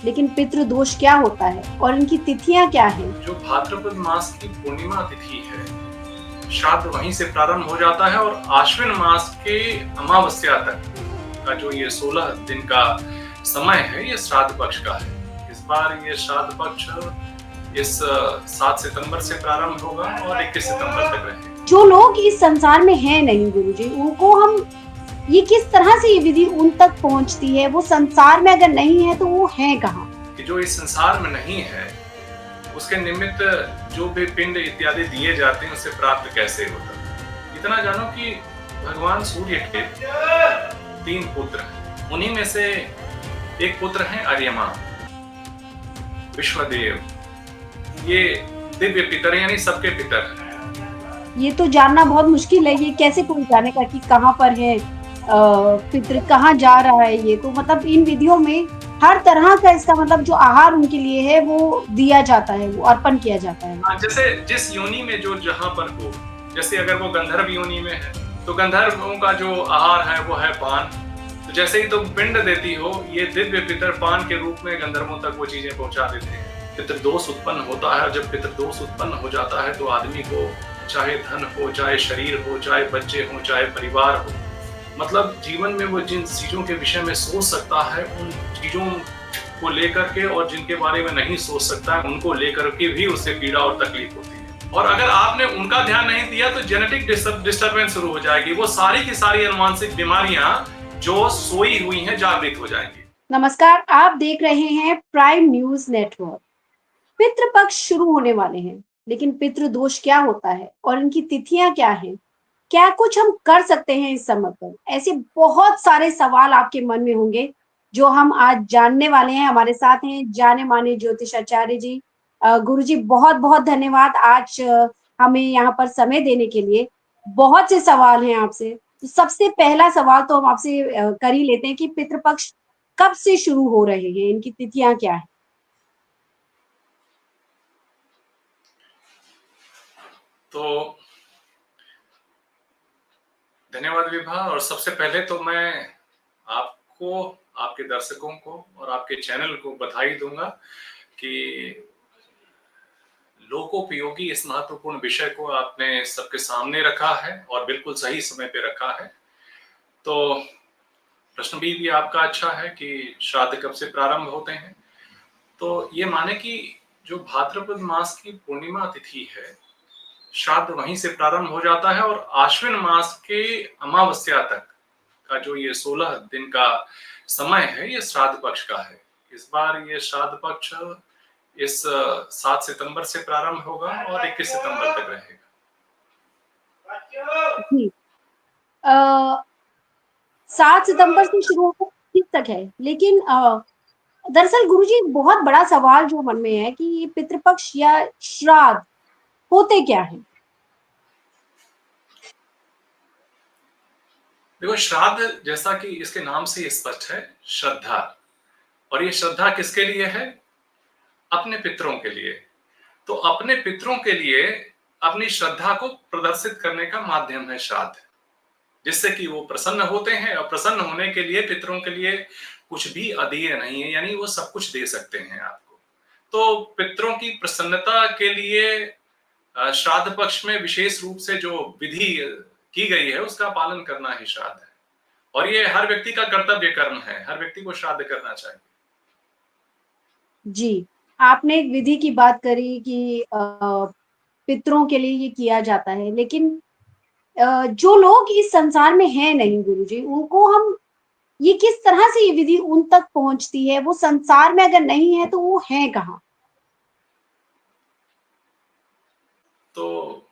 लेकिन पितृदोष क्या होता है और इनकी तिथियां क्या हैं? जो भाद्रपद मास की पूर्णिमा तिथि है, श्राद्ध वहीं से प्रारंभ हो जाता है और आश्विन मास के अमावस्या तक का जो ये 16 दिन का समय है, ये श्राद्ध पक्ष का है। इस बार ये श्राद्ध पक्ष इस 7 सितंबर से प्रारंभ होगा और 21 सितंबर तक रहेगा। जो लोग इस संसार में हैं नहीं गुरुजी, उनको हम ये किस तरह से ये विधि उन तक पहुंचती है? वो संसार में अगर नहीं है तो वो हैं कहाँ? कि जो इस संसार में नहीं है, उसके निमित्त जो भी पिंड इत्यादि दिए जाते हैं, उसे प्राप्त कैसे होता है। इतना जानो कि भगवान सूर्य के 3 पुत्र हैं। उन्हीं में से एक पुत्र है अर्यमा, विश्वदेव। ये दिव्य पितर यानी सबके पितर हैं। ये तो जानना बहुत मुश्किल है, ये कैसे कोई जानेगा कि कहाँ पर है पितृ, कहाँ जा रहा है ये? तो मतलब इन विधियों में हर तरह का इसका मतलब जो आहार उनके लिए है वो दिया जाता है, वो अर्पण किया जाता है। हाँ, जैसे जिस योनि में जो जहां पर हो, जैसे अगर वो गंधर्व योनि में है तो गंधर्वों का जो आहार है वो है पान। तो जैसे ही तुम पिंड देती हो, ये दिव्य पितर पान के रूप में गंधर्वों तक वो चीजें पहुंचा देते हैं। पितृदोष उत्पन्न होता है, जब पितृदोष उत्पन्न हो जाता है तो आदमी को चाहे धन हो, चाहे शरीर हो, चाहे बच्चे हो, चाहे परिवार हो, मतलब जीवन में वो जिन चीजों के विषय में सोच सकता है, उन चीजों को लेकर के, और जिनके बारे में नहीं सोच सकता है उनको लेकर के भी उससे पीड़ा और तकलीफ होती है। और अगर आपने उनका ध्यान नहीं दिया तो जेनेटिक डिस्टर्बेंस शुरू हो जाएगी। वो सारी की सारी अनुवांशिक बीमारियां जो सोई हुई हैं जागृत हो जाएंगी। नमस्कार, आप देख रहे हैं प्राइम न्यूज नेटवर्क। पितृपक्ष शुरू होने वाले हैं, लेकिन पितृदोष क्या होता है और इनकी तिथियां क्या हैं? क्या कुछ हम कर सकते हैं इस समय पर? ऐसे बहुत सारे सवाल आपके मन में होंगे जो हम आज जानने वाले हैं। हमारे साथ हैं जाने माने ज्योतिषाचार्य जी। गुरु जी, बहुत बहुत धन्यवाद आज हमें यहाँ पर समय देने के लिए। बहुत से सवाल हैं आपसे। तो सबसे पहला सवाल तो हम आपसे कर ही लेते हैं कि पितृपक्ष कब से शुरू हो रहे हैं, इनकी तिथियां क्या है? तो धन्यवाद विभा। और सबसे पहले तो मैं आपको, आपके दर्शकों को और आपके चैनल को बधाई दूंगा कि लोकोपयोगी इस महत्वपूर्ण विषय को आपने सबके सामने रखा है और बिल्कुल सही समय पे रखा है। तो प्रश्न भी आपका अच्छा है कि श्राद्ध कब से प्रारंभ होते हैं। तो ये माने कि जो भाद्रपद मास की पूर्णिमा तिथि है, श्राद्ध वहीं से प्रारंभ हो जाता है और आश्विन मास के अमावस्या तक का जो ये 16 दिन का समय है, ये श्राद्ध पक्ष का है। इस बार ये श्राद्ध पक्ष इस 7 सितंबर से प्रारंभ होगा और 21 सितंबर तक रहेगा। जी। 7 सितंबर से शुरू होकर 21 तक है, लेकिन दरअसल गुरुजी बहुत बड़ा सवाल जो मन में है कि ये पितृपक्ष या श्राद्ध होते क्या हैं? देखो, श्राद्ध जैसा कि इसके नाम से स्पष्ट है, श्रद्धा। और ये श्रद्धा किसके लिए है? अपने पितरों के लिए। तो अपने पितरों के लिए अपनी श्रद्धा को प्रदर्शित करने का माध्यम है श्राद्ध, जिससे कि वो प्रसन्न होते हैं। और प्रसन्न होने के लिए पितरों के लिए कुछ भी अदेय नहीं है, यानी वो सब कुछ दे सकते हैं आपको। तो पितरों की प्रसन्नता के लिए श्राद्ध पक्ष में विशेष रूप से जो विधि की गई है उसका पालन करना ही श्राद्ध है। और ये हर व्यक्ति का कर्तव्य कर्म है, हर व्यक्ति को श्राद्ध करना चाहिए। जी, आपने एक विधि की बात करी कि पितरों के लिए ये किया जाता है, लेकिन जो लोग इस संसार में हैं नहीं गुरुजी, उनको हम ये किस तरह से ये विधि उन तक पहुंचती है? वो संसार में अगर नहीं है तो वो हैं कहाँ? तो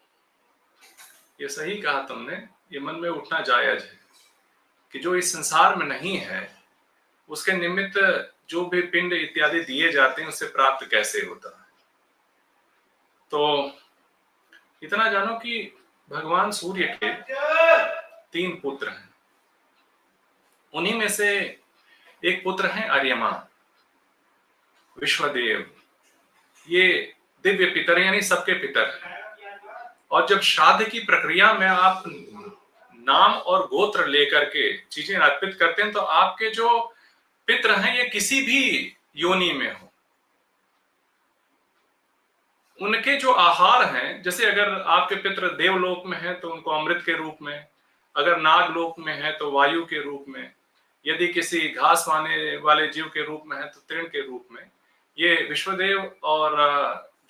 ये सही कहा तुमने, ये मन में उठना जायज है कि जो इस संसार में नहीं है, उसके निमित्त जो भी पिंड इत्यादि दिए जाते हैं उसे प्राप्त कैसे होता है। तो इतना जानो कि भगवान सूर्य के 3 पुत्र हैं। उन्हीं में से एक पुत्र है अर्यमा, विश्वदेव। ये दिव्य पितर यानी सबके पितर हैं। और जब श्राद्ध की प्रक्रिया में आप नाम और गोत्र लेकर के चीजें अर्पित करते हैं, तो आपके जो पित्र हैं ये किसी भी योनि में हो, उनके जो आहार हैं, जैसे अगर आपके पितर देवलोक में हैं तो उनको अमृत के रूप में, अगर नागलोक में है तो वायु के रूप में, यदि किसी घास खाने वाले जीव के रूप में है तो तृण के रूप में, ये विश्वदेव और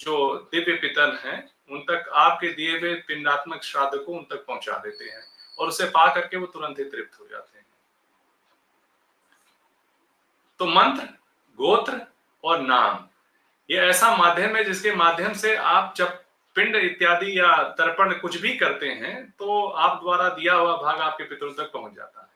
जो दिव्य पितर हैं उन तक आपके दिए हुए पिंडात्मक श्राद्ध को उन तक पहुंचा देते हैं और उसे पा करके वो तुरंत ही तृप्त हो जाते हैं। तो मंत्र, गोत्र और नाम ये ऐसा माध्यम है जिसके माध्यम से आप जब पिंड इत्यादि या तर्पण कुछ भी करते हैं तो आप द्वारा दिया हुआ भाग आपके पितरों तक पहुंच जाता है।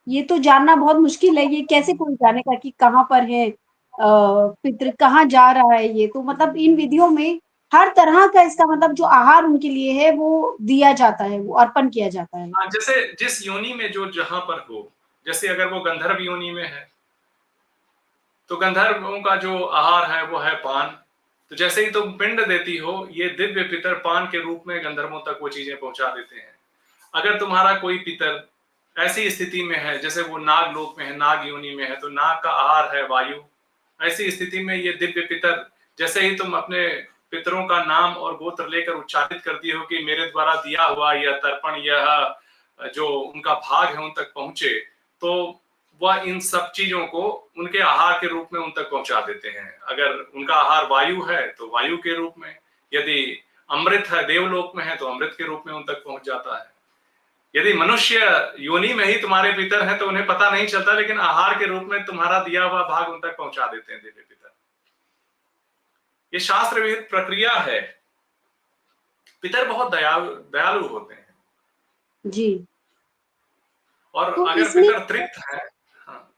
ये तो जानना बहुत मुश्किल है, ये कैसे कोई जानेगा कि कहाँ पर है पितृ, कहाँ जा रहा है ये? तो मतलब इन विधियों में हर तरह का इसका मतलब जो आहार उनके लिए है वो दिया जाता है, वो अर्पण किया जाता है। हाँ, जैसे जिस योनि में जो जहां पर हो, जैसे अगर वो गंधर्व योनि में है तो गंधर्वों का जो आहार है वो है पान। तो जैसे ही तुम पिंड देती हो, ये दिव्य पितर पान के रूप में गंधर्वों तक वो चीजें पहुंचा देते हैं। अगर तुम्हारा कोई पितर ऐसी स्थिति में है, जैसे वो नाग लोक में है, नाग योनि में है, तो नाग का आहार है वायु। ऐसी स्थिति में ये दिव्य पितर, जैसे ही तुम अपने पितरों का नाम और गोत्र लेकर उच्चारित करती हो कि मेरे द्वारा दिया हुआ यह तर्पण, यह जो उनका भाग है उन तक पहुंचे, तो वह इन सब चीजों को उनके आहार के रूप में उन तक पहुंचा देते हैं। अगर उनका आहार वायु है तो वायु के रूप में, यदि अमृत है, देवलोक में है तो अमृत के रूप में उन तक पहुंच जाता है। यदि मनुष्य योनि में ही तुम्हारे पितर हैं तो उन्हें पता नहीं चलता, लेकिन आहार के रूप में तुम्हारा दिया हुआ भाग उन तक पहुंचा देते हैं दिव्य पितर। ये शास्त्र विहित प्रक्रिया है। पितर बहुत दयालु होते हैं। जी। और तो अगर इसमें पितर तृप्त है, हाँ,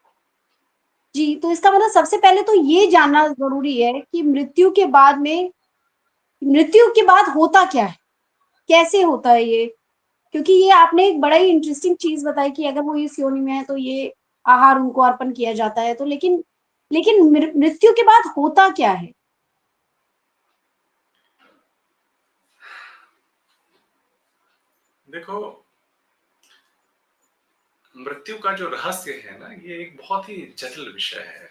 जी, तो इसका मतलब सबसे पहले तो ये जानना ज़रूरी है कि मृत्यु के बाद होता क्या है? कैसे होता है ये? क्योंकि ये आपने एक बड़ा ही इंटरेस्टिंग चीज़ बताई कि अगर वो इस योनि में है तो ये आहार उनको अर्पण किया जाता है। तो लेकिन लेकिन मृत्यु के बाद होता क्या है? देखो, मृत्यु का जो रहस्य है ना, ये एक बहुत ही जटिल विषय है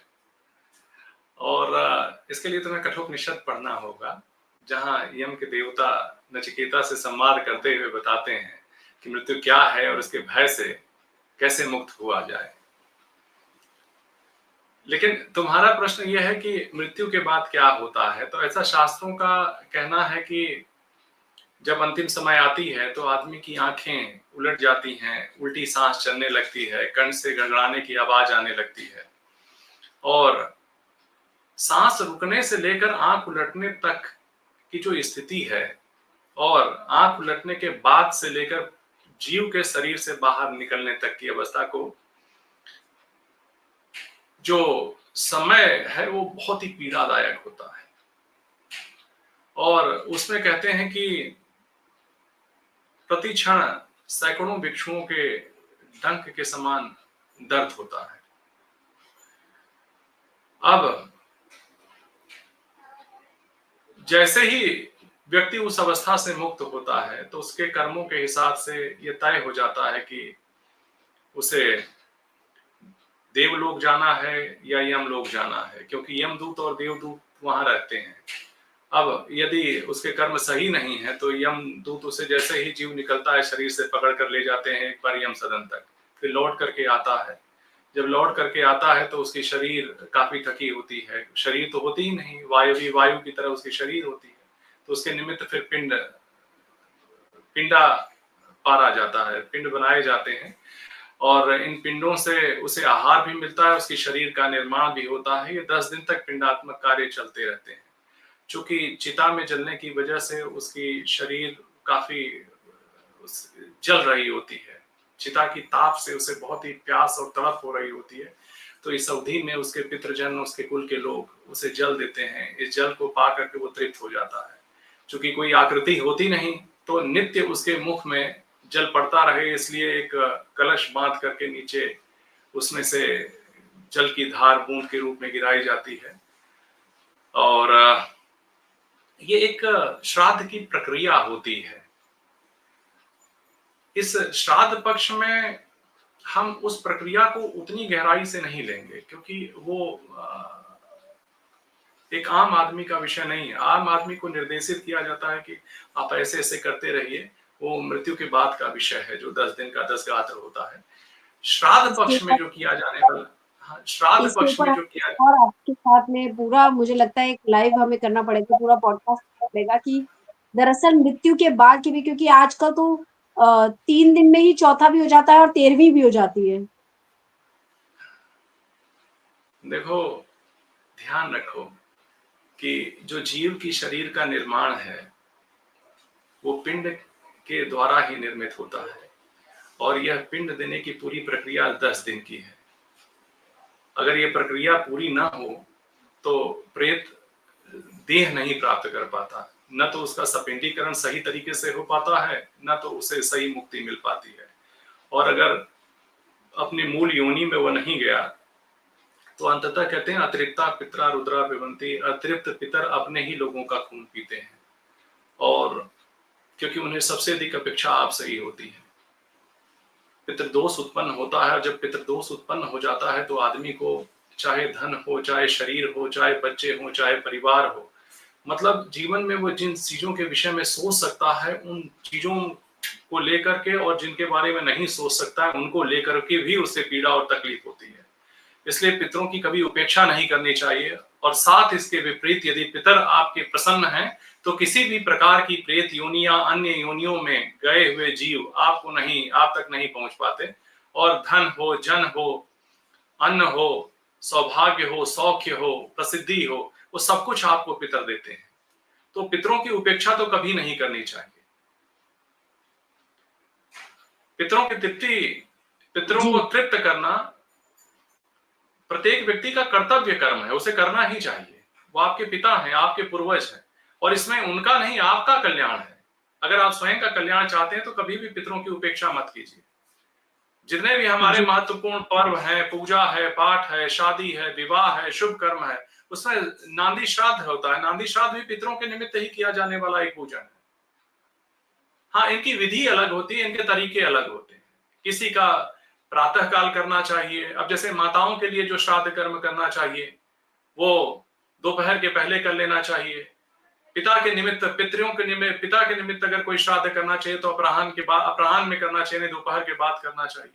और इसके लिए तुम्हें कठोपनिषद पढ़ना होगा, जहां यम के देवता नचिकेता से संवाद करते हुए बताते हैं कि मृत्यु क्या है और उसके भय से कैसे मुक्त हुआ जाए। लेकिन तुम्हारा प्रश्न यह है कि मृत्यु के बाद क्या होता है, तो ऐसा शास्त्रों का कहना है कि जब अंतिम समय आती है तो आदमी की आंखें उलट जाती हैं, उल्टी सांस चलने लगती है, कंठ से गड़गड़ाने की आवाज आने लगती है और सांस रुकने से लेकर आंख उलटने तक की जो स्थिति है और आंख उलटने के बाद से लेकर जीव के शरीर से बाहर निकलने तक की अवस्था को, जो समय है वो बहुत ही पीड़ादायक होता है और उसमें कहते हैं कि प्रति क्षण सैकड़ों भिक्षुओं के डंक के समान दर्द होता है। अब जैसे ही व्यक्ति उस अवस्था से मुक्त होता है तो उसके कर्मों के हिसाब से ये तय हो जाता है कि उसे देवलोक जाना है या यमलोक जाना है, क्योंकि यमदूत और देवदूत वहां रहते हैं। अब यदि उसके कर्म सही नहीं है तो यमदूत उसे जैसे ही जीव निकलता है शरीर से पकड़ कर ले जाते हैं एक बार यम सदन तक, फिर लौट करके आता है। जब लौट करके आता है तो उसकी शरीर काफी थकी होती है, शरीर तो होती ही नहीं, वायु की तरह उसकी शरीर होती है, तो उसके निमित्त फिर पिंडा पारा जाता है, पिंड बनाए जाते हैं और इन पिंडों से उसे आहार भी मिलता है, उसकी शरीर का निर्माण भी होता है। ये 10 दिन तक पिंडात्मक कार्य चलते रहते हैं। चूंकि चिता में जलने की वजह से उसकी शरीर काफी जल रही होती है, चिता की ताप से उसे बहुत ही प्यास और तड़प हो रही होती है, तो इस अवधि में उसके पितृजन, उसके कुल के लोग उसे जल देते हैं। इस जल को पा करके वो तृप्त हो जाता है। चूंकि कोई आकृति होती नहीं तो नित्य उसके मुख में जल पड़ता रहे, इसलिए एक कलश बांध करके नीचे उसमें से जल की धार बूंद के रूप में गिराई जाती है और ये एक श्राद्ध की प्रक्रिया होती है। इस श्राद्ध पक्ष में हम उस प्रक्रिया को उतनी गहराई से नहीं लेंगे, क्योंकि वो एक आम आदमी का विषय नहीं है। आम आदमी को निर्देशित किया जाता है कि आप ऐसे-ऐसे करते रहिए, वो मृत्यु के बाद का विषय है, जो 10 दिन का 10 गात्र होता है। श्राद्ध इसके पक्ष में ऊपर जो किया जाने वाला, हाँ, श्राद्ध इसके पक्ष ऊपर में हम जो किया, और आपके साथ में पूरा मुझे लगता है एक लाइव हमें करना पड़ेगा, पूरा पॉडकास्ट पड़ेगा कि दरअसल मृत्यु के बाद की भी, क्योंकि आजकल तो 3 दिन में ही चौथा भी हो जाता है और 13वीं भी हो जाती है। देखो, ध्यान रखो कि जो जीव की शरीर का निर्माण है, वो पिंड के द्वारा ही निर्मित होता है, और यह पिंड देने की पूरी प्रक्रिया 10 दिन की है। अगर ये प्रक्रिया पूरी ना हो तो प्रेत देह नहीं प्राप्त कर पाता, न तो उसका सपिंडीकरण सही तरीके से हो पाता है, न तो उसे सही मुक्ति मिल पाती है। और अगर अपनी मूल योनि में वो नहीं गया, तो अंततः कहते हैं अतिरिक्ता पितरा रुद्रा पिबंती, अतिरिक्त पितर अपने ही लोगों का खून पीते हैं, और क्योंकि उन्हें सबसे अधिक अपेक्षा आपसे ही होती है। पितृदोष उत्पन्न होता है, और जब पितृदोष उत्पन्न हो जाता है तो आदमी को चाहे धन हो, चाहे शरीर हो, चाहे बच्चे हो, चाहे परिवार हो, मतलब जीवन में वो जिन चीजों के विषय में सोच सकता है, उन चीजों को लेकर के, और जिनके बारे में नहीं सोच सकता है उनको लेकर के भी उसे पीड़ा और तकलीफ होती है। इसलिए पितरों की कभी उपेक्षा नहीं करनी चाहिए। और साथ इसके विपरीत, यदि पितर आपके प्रसन्न हैं, तो किसी भी प्रकार की प्रेत योनि या अन्य योनियों में गए हुए जीव आपको नहीं, आप तक नहीं पहुंच पाते। और धन हो, जन हो, अन्न हो, सौभाग्य हो, सौख्य हो, प्रसिद्धि हो, वो सब कुछ आपको पितर देते हैं। तो पितरों की उपेक्षा तो कभी नहीं करनी चाहिए। पितरों की तृप्ति, पितरों जी। को तृप्त करना प्रत्येक व्यक्ति का कर्तव्य कर्म है, उसे करना ही चाहिए। वो आपके पिता हैं, आपके पूर्वज हैं, और इसमें उनका नहीं, आपका कल्याण है। अगर आप स्वयं का कल्याण चाहते हैं तो कभी भी पितरों की उपेक्षा मत कीजिए। जितने भी हमारे जी। महत्वपूर्ण पर्व हैं, पूजा है, पाठ है, शादी है, विवाह है, शुभ कर्म है, उसमें नांदी श्राद्ध होता है। नांदी श्राद्ध भी पितरों के निमित्त ही किया जाने वाला एक पूजन है। हाँ, इनकी विधि अलग होती है, इनके तरीके अलग होते हैं। किसी का प्रातः काल करना चाहिए। अब जैसे माताओं के लिए जो श्राद्ध कर्म करना चाहिए, वो दोपहर के पहले कर लेना चाहिए। पिता के निमित्त, पितरों के निमित्त, पिता के निमित्त अगर कोई श्राद्ध करना चाहिए तो अपराह्न के बाद, अपराह्न में करना चाहिए, दोपहर के बाद करना चाहिए।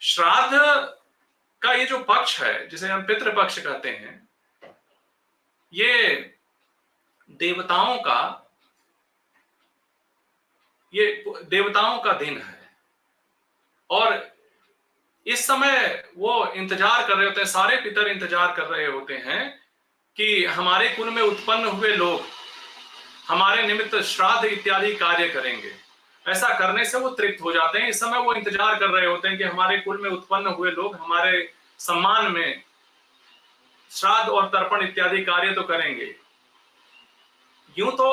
श्राद्ध का ये जो पक्ष है, जिसे हम पितृ पक्ष कहते हैं, ये देवताओं का, ये देवताओं का दिन है। और इस समय वो इंतजार कर रहे होते हैं, सारे पितर इंतजार कर रहे होते हैं कि हमारे कुल में उत्पन्न हुए लोग हमारे निमित्त श्राद्ध इत्यादि कार्य करेंगे। ऐसा करने से वो तृप्त हो जाते हैं। इस समय वो इंतजार कर रहे होते हैं कि हमारे कुल में उत्पन्न हुए लोग हमारे सम्मान में श्राद्ध और तर्पण इत्यादि कार्य तो करेंगे। यूं तो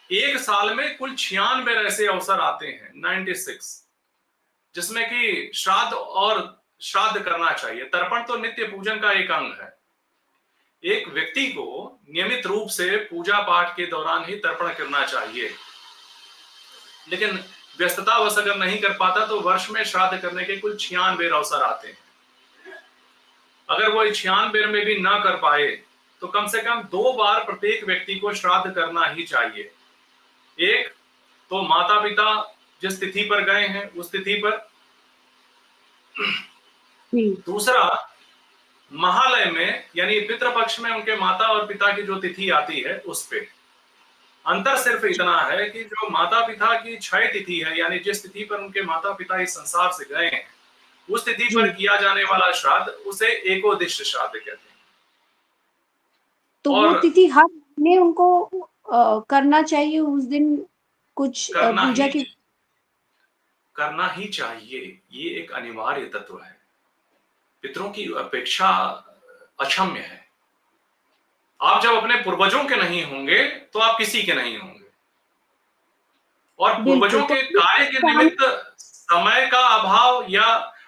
एक साल में कुल 96 ऐसे अवसर आते हैं, 96, जिसमें कि श्राद्ध और श्राद्ध करना चाहिए। तर्पण तो नित्य पूजन का एक अंग है। एक व्यक्ति को नियमित रूप से पूजा पाठ के दौरान ही तर्पण करना चाहिए, लेकिन व्यस्ततावश अगर नहीं कर पाता तो वर्ष में श्राद्ध करने के कुल 96 अवसर आते हैं। अगर वो 96 में भी ना कर पाए तो कम से कम 2 बार प्रत्येक व्यक्ति को श्राद्ध करना ही चाहिए। एक तो माता पिता जिस तिथि पर गए हैं उस तिथि पर, दूसरा महालय में यानी पितृपक्ष में उनके माता और पिता की जो तिथि आती है उस पे। अंतर सिर्फ इतना है कि जो माता पिता की क्षय तिथि है, यानी जिस तिथि पर उनके माता पिता इस संसार से गए हैं, उस तिथि पर किया जाने वाला श्राद्ध उसे एकोदिष्ट श्राद्ध कहते हैं। तो वो तिथि हर महीने उनको करना चाहिए, उस दिन कुछ पूजा की करना ही चाहिए। ये एक अनिवार्य तत्व है। पितरों की अपेक्षा अक्षम्य है। आप जब अपने पूर्वजों के नहीं होंगे तो आप किसी के नहीं होंगे। और पूर्वजों के कार्य के निमित्त समय का अभाव, या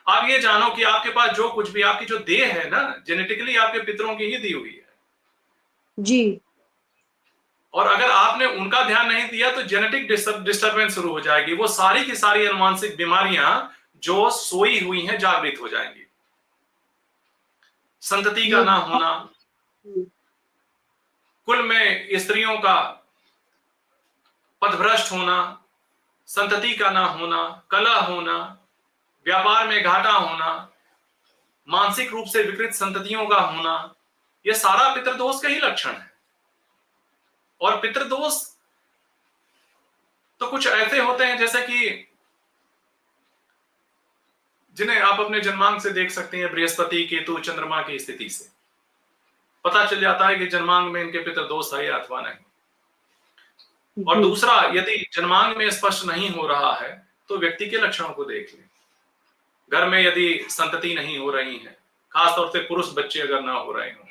आप ये जानो कि आपके पास जो कुछ भी, आपकी जो देह है ना, जेनेटिकली आपके पितरों की ही दी हुई है जी। और अगर आपने उनका ध्यान नहीं दिया तो जेनेटिक डिस्टर्बेंस शुरू हो जाएगी। वो सारी की सारी अनुवांशिक बीमारियां जो सोई हुई हैं जागृत हो जाएंगी। संतति का ये ना होना, हम्म, कुल में स्त्रियों का पथभ्रष्ट होना, संतति का ना होना, कलह होना, व्यापार में घाटा होना, मानसिक रूप से विकृत संततियों का होना, यह सारा पितृदोष का ही लक्षण है। और पितृदोष तो कुछ ऐसे होते हैं जैसे कि जिन्हें आप अपने जन्मांक से देख सकते हैं। बृहस्पति, केतु, चंद्रमा की स्थिति से पता चल जाता है कि जन्मांग में इनके पितृदोष है या अथवा नहीं। और जी दूसरा, यदि जन्मांग में स्पष्ट नहीं हो रहा है तो व्यक्ति के लक्षणों को देख लें। घर में यदि संतति नहीं हो रही है, खासतौर से पुरुष बच्चे अगर ना हो रहे हो,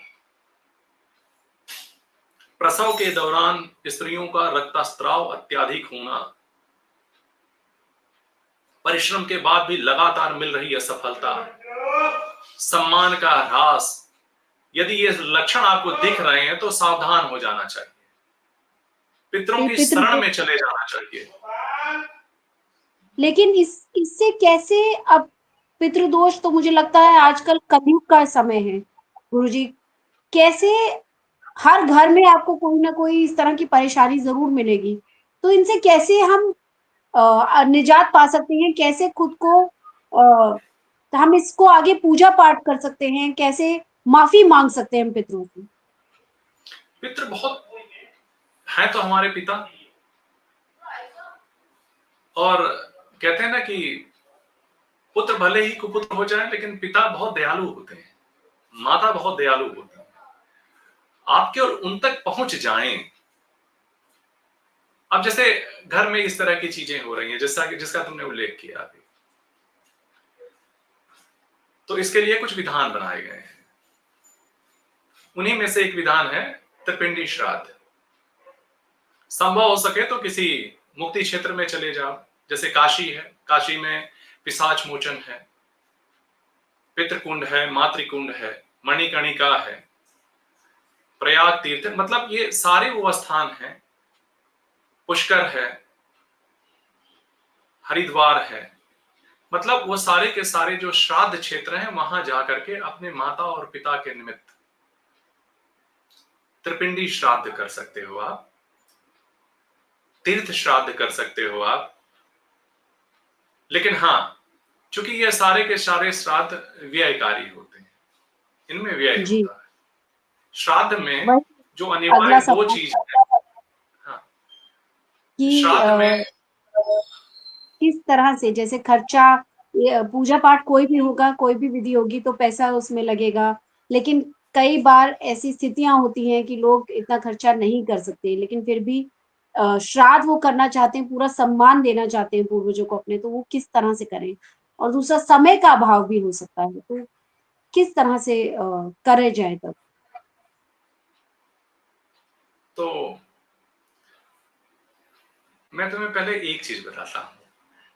प्रसव के दौरान स्त्रियों का रक्तस्राव अत्यधिक होना, परिश्रम के बाद भी लगातार मिल रही असफलता, सम्मान का ह्रास, यदि ये लक्षण आपको दिख रहे हैं तो सावधान हो जाना चाहिए, पितरों ये की पितृ शरण में चले जाना चाहिए। लेकिन इससे कैसे अब पितृदोष तो मुझे लगता है आजकल कलयुग का समय है गुरुजी। कैसे हर घर में आपको कोई ना कोई इस तरह की परेशानी जरूर मिलेगी, तो इनसे कैसे हम निजात पा सकते हैं? कैसे खुद को हम इसको आगे पूजा पाठ कर सकते हैं? कैसे माफी मांग सकते हैं हम पितरों से? पितृ बहुत है तो हमारे पिता, और कहते हैं ना कि पुत्र भले ही कुपुत्र हो जाए लेकिन पिता बहुत दयालु होते हैं, माता बहुत दयालु होती है, आपके और उन तक पहुंच जाएं। अब जैसे घर में इस तरह की चीजें हो रही हैं जिसका तुमने उल्लेख किया अभी, तो इसके लिए कुछ विधान बनाए गए हैं। उन्हीं में से एक विधान है त्रिपिंडी श्राद्ध। संभव हो सके तो किसी मुक्ति क्षेत्र में चले जाओ, जैसे काशी है, काशी में पिशाच मोचन है, पितृकुंड है, मातृकुंड है, मणिकर्णिका है, प्रयाग तीर्थ, मतलब ये सारे वो स्थान हैं, पुष्कर है, हरिद्वार है, मतलब वो सारे के सारे जो श्राद्ध क्षेत्र हैं वहां जाकर के अपने माता और पिता के निमित्त त्रिपिंडी श्राद्ध कर सकते हो आप, तीर्थ श्राद्ध कर सकते हो आप। लेकिन हाँ, चूंकि ये सारे के सारे श्राद्ध व्ययकारी होते हैं, इनमें व्यय जी होता है। श्राद्ध में वही जो अगला अनिवार्य दो सवाल चीज है, हाँ, कि श्राद्ध में किस तरह से जैसे खर्चा, पूजा पाठ कोई भी होगा, कोई भी विधि होगी तो पैसा उसमें लगेगा, लेकिन कई बार ऐसी स्थितियां होती हैं कि लोग इतना खर्चा नहीं कर सकते, लेकिन फिर भी श्राद्ध वो करना चाहते हैं, पूरा सम्मान देना चाहते हैं पूर्वजों को अपने, तो वो किस तरह से करें? और दूसरा समय का अभाव भी हो सकता है, तो किस तरह से करे जाए तब? तो मैं तुम्हें पहले एक चीज बताता हूँ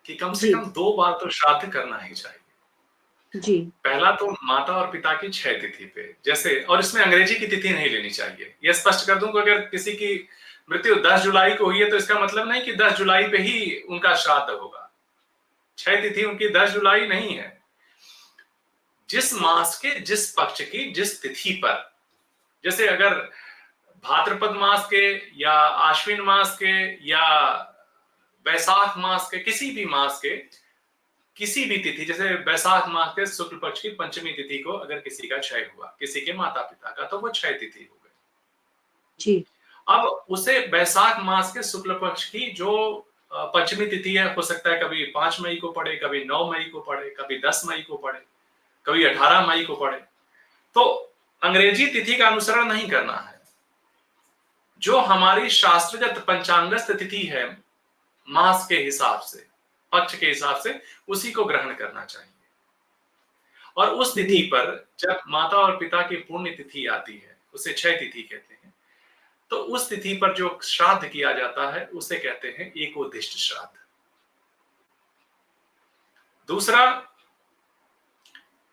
कि कम से जी कम 2 बार तो श्राद्ध करना ही चाहिए। जी पहला तो माता और पिता की 6 तिथि पे, जैसे, और इसमें अंग्रेजी की तिथि नहीं लेनी चाहिए। यह स्पष्ट कर दूं कि अगर किसी की मृत्यु 10 जुलाई को हुई है तो इसका मतलब नहीं कि 10 जुलाई पे ही उनका श्राद्ध होगा। 6 तिथि उनकी 10 जुलाई नहीं है। जिस मास के, जिस पक्ष की, जिस तिथि पर, जैसे अगर भाद्रपद मास के या आश्विन मास के या वैशाख मास के, किसी भी मास के किसी भी तिथि, जैसे वैशाख मास के शुक्ल पक्ष की पंचमी तिथि को अगर किसी का क्षय हुआ, किसी के माता पिता का, तो वो क्षय तिथि हो गई। जी अब उसे वैशाख मास के शुक्ल पक्ष की जो पंचमी तिथि है, हो सकता है कभी 5 मई को पड़े, कभी 9 मई को पड़े, कभी 10 मई को पड़े, कभी 18 मई को पड़े, तो अंग्रेजी तिथि का अनुसरण नहीं करना है। जो हमारी शास्त्रगत पंचांगस्थ तिथि है, मास के हिसाब से, पक्ष के हिसाब से, उसी को ग्रहण करना चाहिए। और उस तिथि पर जब माता और पिता की पुण्य तिथि आती है, उसे क्षय तिथि कहते हैं, तो उस तिथि पर जो श्राद्ध किया जाता है उसे कहते हैं एकोदिष्ट श्राद्ध। दूसरा,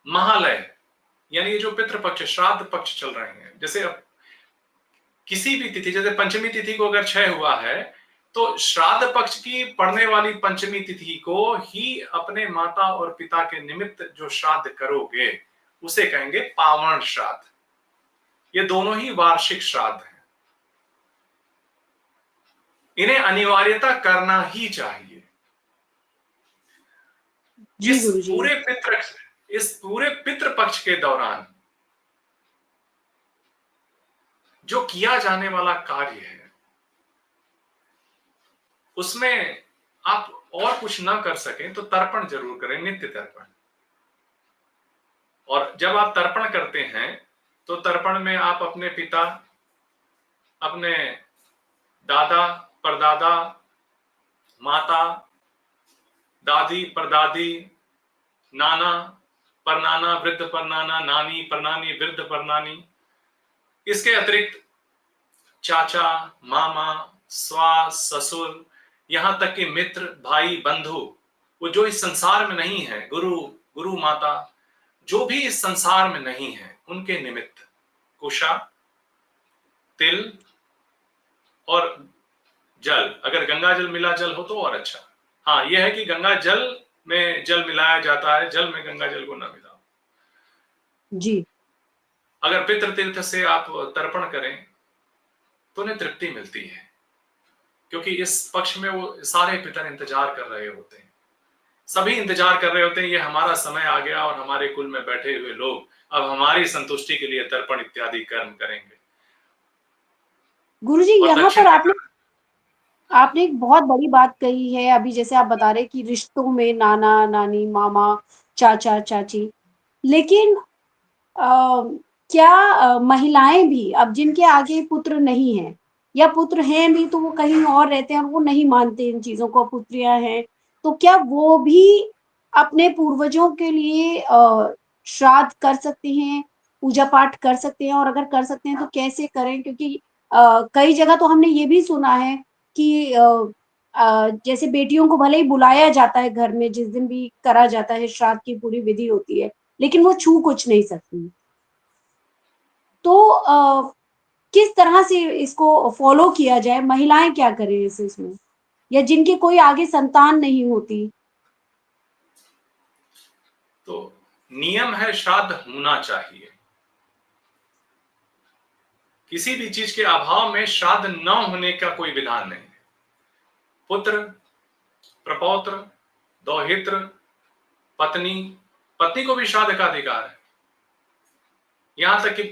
महालय, यानी जो पितृपक्ष, श्राद्ध पक्ष चल रहे हैं, जैसे अब किसी भी तिथि, जैसे पंचमी तिथि को अगर क्षय हुआ है तो श्राद्ध पक्ष की पड़ने वाली पंचमी तिथि को ही अपने माता और पिता के निमित्त जो श्राद्ध करोगे उसे कहेंगे पावन श्राद्ध। ये दोनों ही वार्षिक श्राद्ध हैं, इन्हें अनिवार्यता करना ही चाहिए। जी गुरुजी। इस पूरे पितृ पक्ष के दौरान जो किया जाने वाला कार्य है उसमें आप और कुछ ना कर सकें तो तर्पण जरूर करें, नित्य तर्पण। और जब आप तर्पण करते हैं तो तर्पण में आप अपने पिता, अपने दादा, परदादा, माता, दादी, परदादी, नाना, परनाना, वृद्ध परनाना, नानी, परनानी, वृद्ध परनानी, इसके अतिरिक्त चाचा, मामा, सास, ससुर, यहां तक कि मित्र, भाई, बंधु, वो जो इस संसार में नहीं है, गुरु माता, जो भी इस संसार में नहीं है, उनके निमित्त कुशा, तिल और जल, अगर गंगा जल मिला जल हो तो और अच्छा। हाँ, यह है कि गंगा जल में जल मिलाया जाता है, जल में गंगा जल को न मिलाओ। जी। अगर पितृ तीर्थ से आप तर्पण करें तो उन्हें तृप्ति मिलती है, क्योंकि इस पक्ष में वो सारे पितर इंतजार कर रहे होते हैं, सभी इंतजार कर रहे होते हैं, ये हमारा समय आ गया और हमारे कुल में बैठे हुए लोग अब हमारी संतुष्टि के लिए तर्पण इत्यादि कर्म करेंगे। गुरुजी, और यहाँ दक्षिण पर आपने एक बहुत बड़ी बात कही है। अभी जैसे आप बता रहे कि रिश्तों में नाना नानी, मामा, चाचा चाची, लेकिन क्या महिलाएं भी, अब जिनके आगे पुत्र नहीं है या पुत्र हैं भी तो वो कहीं और रहते हैं और वो नहीं मानते इन चीजों को, पुत्रियां हैं, तो क्या वो भी अपने पूर्वजों के लिए श्राद्ध कर सकते हैं, पूजा पाठ कर सकते हैं, और अगर कर सकते हैं तो कैसे करें? क्योंकि कई जगह तो हमने ये भी सुना है कि जैसे बेटियों को भले ही बुलाया जाता है घर में, जिस दिन भी करा जाता है श्राद्ध की पूरी विधि होती है, लेकिन वो छू कुछ नहीं सकती। तो किस तरह से इसको फॉलो किया जाए? महिलाएं क्या करें इसमें, या जिनकी कोई आगे संतान नहीं होती? तो नियम है श्राद्ध होना चाहिए। किसी भी चीज के अभाव में श्राद्ध न होने का कोई विधान नहीं है। पुत्र, प्रपौत्र, दौहित्र, पत्नी को भी श्राद्ध का अधिकार है। यहां तक कि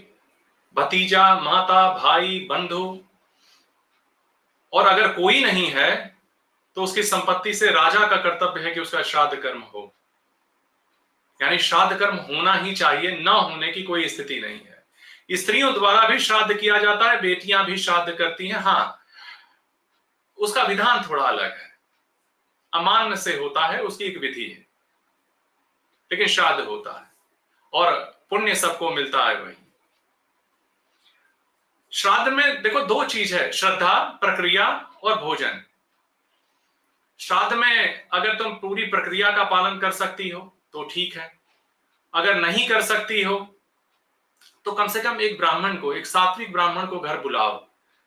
भतीजा, माता, भाई, बंधु, और अगर कोई नहीं है तो उसकी संपत्ति से राजा का कर्तव्य है कि उसका श्राद्ध कर्म हो। यानी श्राद्ध कर्म होना ही चाहिए, न होने की कोई स्थिति नहीं है। स्त्रियों द्वारा भी श्राद्ध किया जाता है, बेटियां भी श्राद्ध करती हैं। हाँ, उसका विधान थोड़ा अलग है, अमान्य से होता है, उसकी एक विधि है, लेकिन श्राद्ध होता है और पुण्य सबको मिलता है। वही श्राद्ध में देखो दो चीज है, श्रद्धा, प्रक्रिया और भोजन। श्राद्ध में अगर तुम पूरी प्रक्रिया का पालन कर सकती हो तो ठीक है, अगर नहीं कर सकती हो तो कम से कम एक ब्राह्मण को, एक सात्विक ब्राह्मण को घर बुलाओ,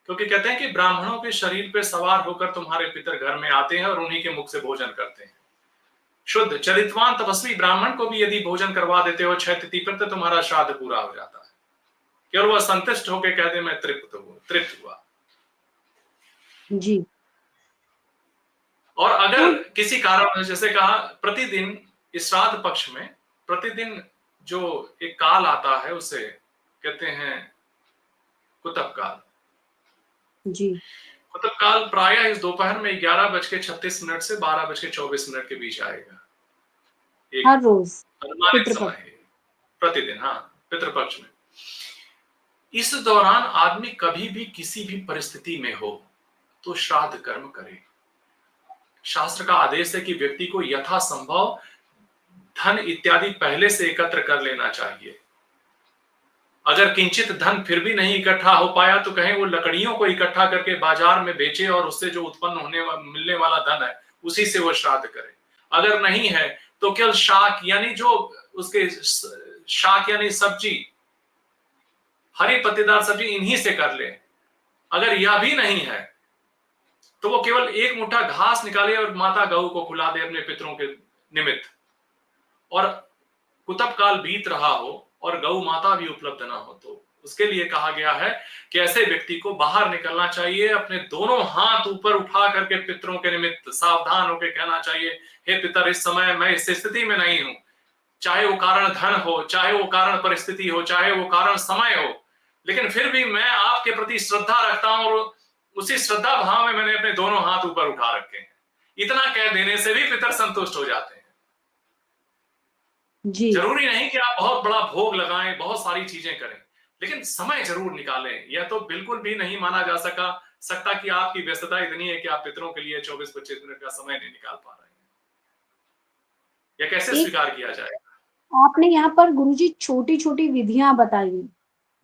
क्योंकि कहते हैं कि ब्राह्मणों के शरीर पे सवार होकर तुम्हारे पितर घर में आते हैं और उन्हीं के मुख से भोजन करते हैं। शुद्ध चरित्रवान तपस्वी ब्राह्मण को भी यदि भोजन करवा देते हो 6 तिथि पर तो तुम्हारा श्राद्ध पूरा हो जाता है, केवल वह संतुष्ट होकर कहते मैं तृप्त हुआ। जी। और अगर किसी कारण, जैसे कहा, प्रतिदिन इस श्राद्ध पक्ष में प्रतिदिन जो एक काल आता है उसे कहते हैं कुतप काल। जी। कुतप काल प्रायः इस दोपहर में 11:36 से 12:24 के बीच आएगा। हर रोज अनुमानित समय है, प्रतिदिन। हाँ, पितृपक्ष में। इस दौरान आदमी कभी भी किसी भी परिस्थिति में हो तो श्राद्ध कर्म करे। शास्त्र का आदेश है कि व्यक्ति को यथासंभव धन इत्यादि पहले से एकत्र कर लेना चाहिए। अगर किंचित धन फिर भी नहीं इकट्ठा हो पाया तो कहें वो लकड़ियों को इकट्ठा करके बाजार में बेचे और उससे जो उत्पन्न मिलने वाला धन है उसी से वो श्राद्ध करे। अगर नहीं है तो केवल शाक, यानी जो उसके शाक यानी सब्जी, हरी पत्तेदार सब्जी, इन्हीं से कर ले। अगर यह भी नहीं है तो वो केवल एक मुट्ठा घास निकाले और माता गऊ को खिला दे अपने पितरों के निमित्त, और कुतब काल बीत रहा हो और गौ माता भी उपलब्ध ना हो, तो उसके लिए कहा गया है कि ऐसे व्यक्ति को बाहर निकलना चाहिए, अपने दोनों हाथ ऊपर उठा करके पितरों के निमित्त सावधान होकर कहना चाहिए, हे पितर, इस समय मैं इस स्थिति में नहीं हूं, चाहे वो कारण धन हो, चाहे वो कारण परिस्थिति हो, चाहे वो कारण समय हो, लेकिन फिर भी मैं आपके प्रति श्रद्धा रखता हूं और उसी श्रद्धा भाव में मैंने अपने दोनों हाथ ऊपर उठा रखे हैं। इतना कह देने से भी पितर संतुष्ट हो जाते हैं। जी। जरूरी नहीं कि आप बहुत बड़ा भोग लगाएं, बहुत सारी चीजें करें, लेकिन समय जरूर निकालें। यह तो बिल्कुल भी नहीं माना जा सकता कि आपकी व्यस्तता इतनी है कि आप पितरों के लिए 24-25 मिनट का समय नहीं निकाल पा रहे हैं। यह कैसे एक स्वीकार किया जाएगा? आपने यहाँ पर गुरुजी छोटी-छोटी विधियाँ बताई,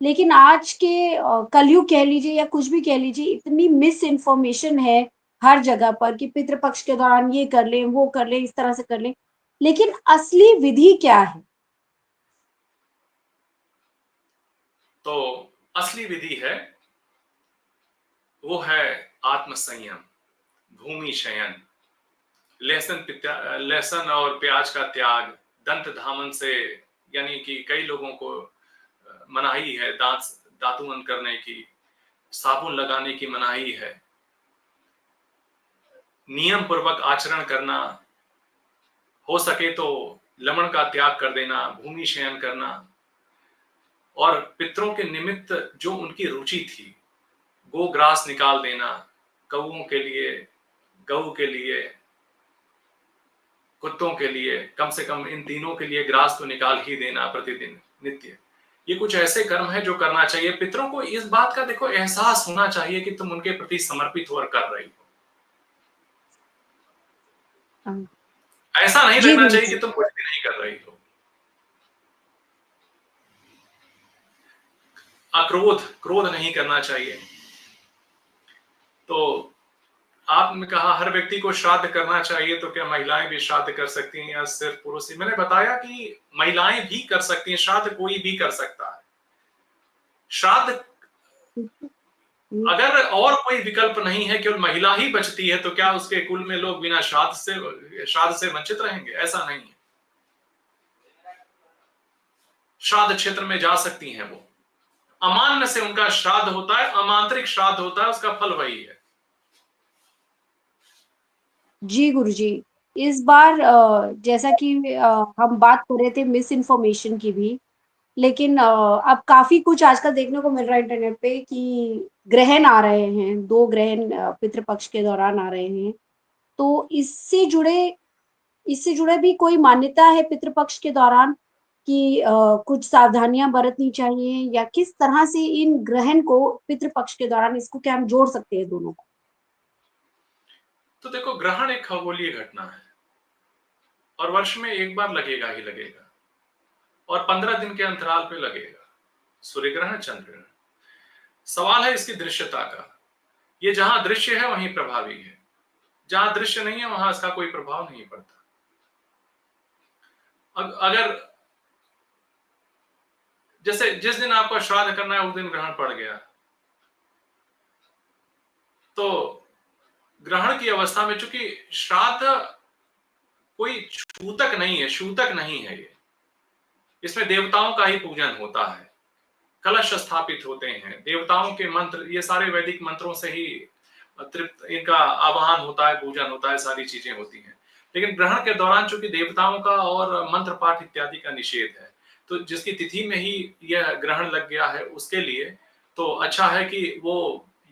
लेकिन आज के कलयुग कह लीजिए या कुछ भी कह लीजिए, इतनी मिस इन्फॉर्मेशन है हर जगह पर कि पितृपक्ष के दौरान ये कर लें, वो कर लें, इस तरह से कर लें। लेकिन असली विधि क्या है? तो असली विधि है, वो है आत्मसंयम, भूमि शयन, लहसुन और प्याज का त्याग, दंत धामन से, यानी कि कई लोगों को मनाही है दातुन करने की, साबुन लगाने की मनाही है, नियम पूर्वक आचरण करना, हो सके तो लमण का त्याग कर देना, भूमि शयन करना, और पितरों के निमित्त जो उनकी रुचि थी, गोग्रास निकाल देना, कौओं के लिए, गऊ के लिए, कुत्तों के लिए, कम से कम इन तीनों के लिए ग्रास तो निकाल ही देना प्रतिदिन, नित्य। ये कुछ ऐसे कर्म है जो करना चाहिए। पितरों को इस बात का देखो एहसास होना चाहिए कि तुम उनके प्रति समर्पित हो और कर रही हो। हाँ। ऐसा नहीं जी लगना चाहिए गुरुजी। कि तुम कुछ भी नहीं कर रही हो। क्रोध नहीं करना चाहिए। तो आपने कहा हर व्यक्ति को श्राद्ध करना चाहिए, तो क्या महिलाएं भी श्राद्ध कर सकती हैं या सिर्फ पुरुष ही? मैंने बताया कि महिलाएं भी कर सकती हैं श्राद्ध, कोई भी कर सकता है श्राद्ध। अगर और कोई विकल्प नहीं है, केवल महिला ही बचती है, तो क्या उसके कुल में लोग बिना श्राद्ध से वंचित रहेंगे? ऐसा नहीं है। श्राद्ध क्षेत्र में जा सकती हैं वो। अमान्य से उनका श्राद्ध होता है, अमांत्रिक श्राद्ध होता है, उसका फल वही है। जी गुरुजी, इस बार जैसा कि हम बात कर रहे थे मिस इन्फॉर्मेशन की भी, लेकिन अब काफ़ी कुछ आजकल देखने को मिल रहा है इंटरनेट पे कि ग्रहण आ रहे हैं, 2 ग्रहण पितृपक्ष के दौरान आ रहे हैं। तो इससे जुड़े भी कोई मान्यता है पितृपक्ष के दौरान कि कुछ सावधानियाँ बरतनी चाहिए या किस तरह से इन ग्रहण को पितृपक्ष के दौरान इसको क्या हम जोड़ सकते हैं दोनों को? तो देखो, ग्रहण एक खगोलीय घटना है और वर्ष में एक बार लगेगा ही लगेगा, और 15 दिन के अंतराल पे लगेगा। सूर्य ग्रहण, चंद्र ग्रहण। सवाल है इसकी दृश्यता का। ये जहां दृश्य है वहीं प्रभावी है, जहां दृश्य नहीं है वहां इसका कोई प्रभाव नहीं पड़ता। अगर जैसे जिस दिन आपको श्राद्ध करना है उस दिन ग्रहण पड़ गया, तो ग्रहण की अवस्था में चूंकि श्राद्ध कोई छूतक नहीं है, शूतक नहीं है, ये इसमें देवताओं का ही पूजन होता है, कलश स्थापित होते हैं, देवताओं के मंत्र, ये सारे वैदिक मंत्रों से ही तृप्त इनका आवाहन होता है, पूजन होता है, सारी चीजें होती हैं। लेकिन ग्रहण के दौरान चूंकि देवताओं का और मंत्र पाठ इत्यादि का निषेध है, तो जिसकी तिथि में ही यह ग्रहण लग गया है उसके लिए तो अच्छा है कि वो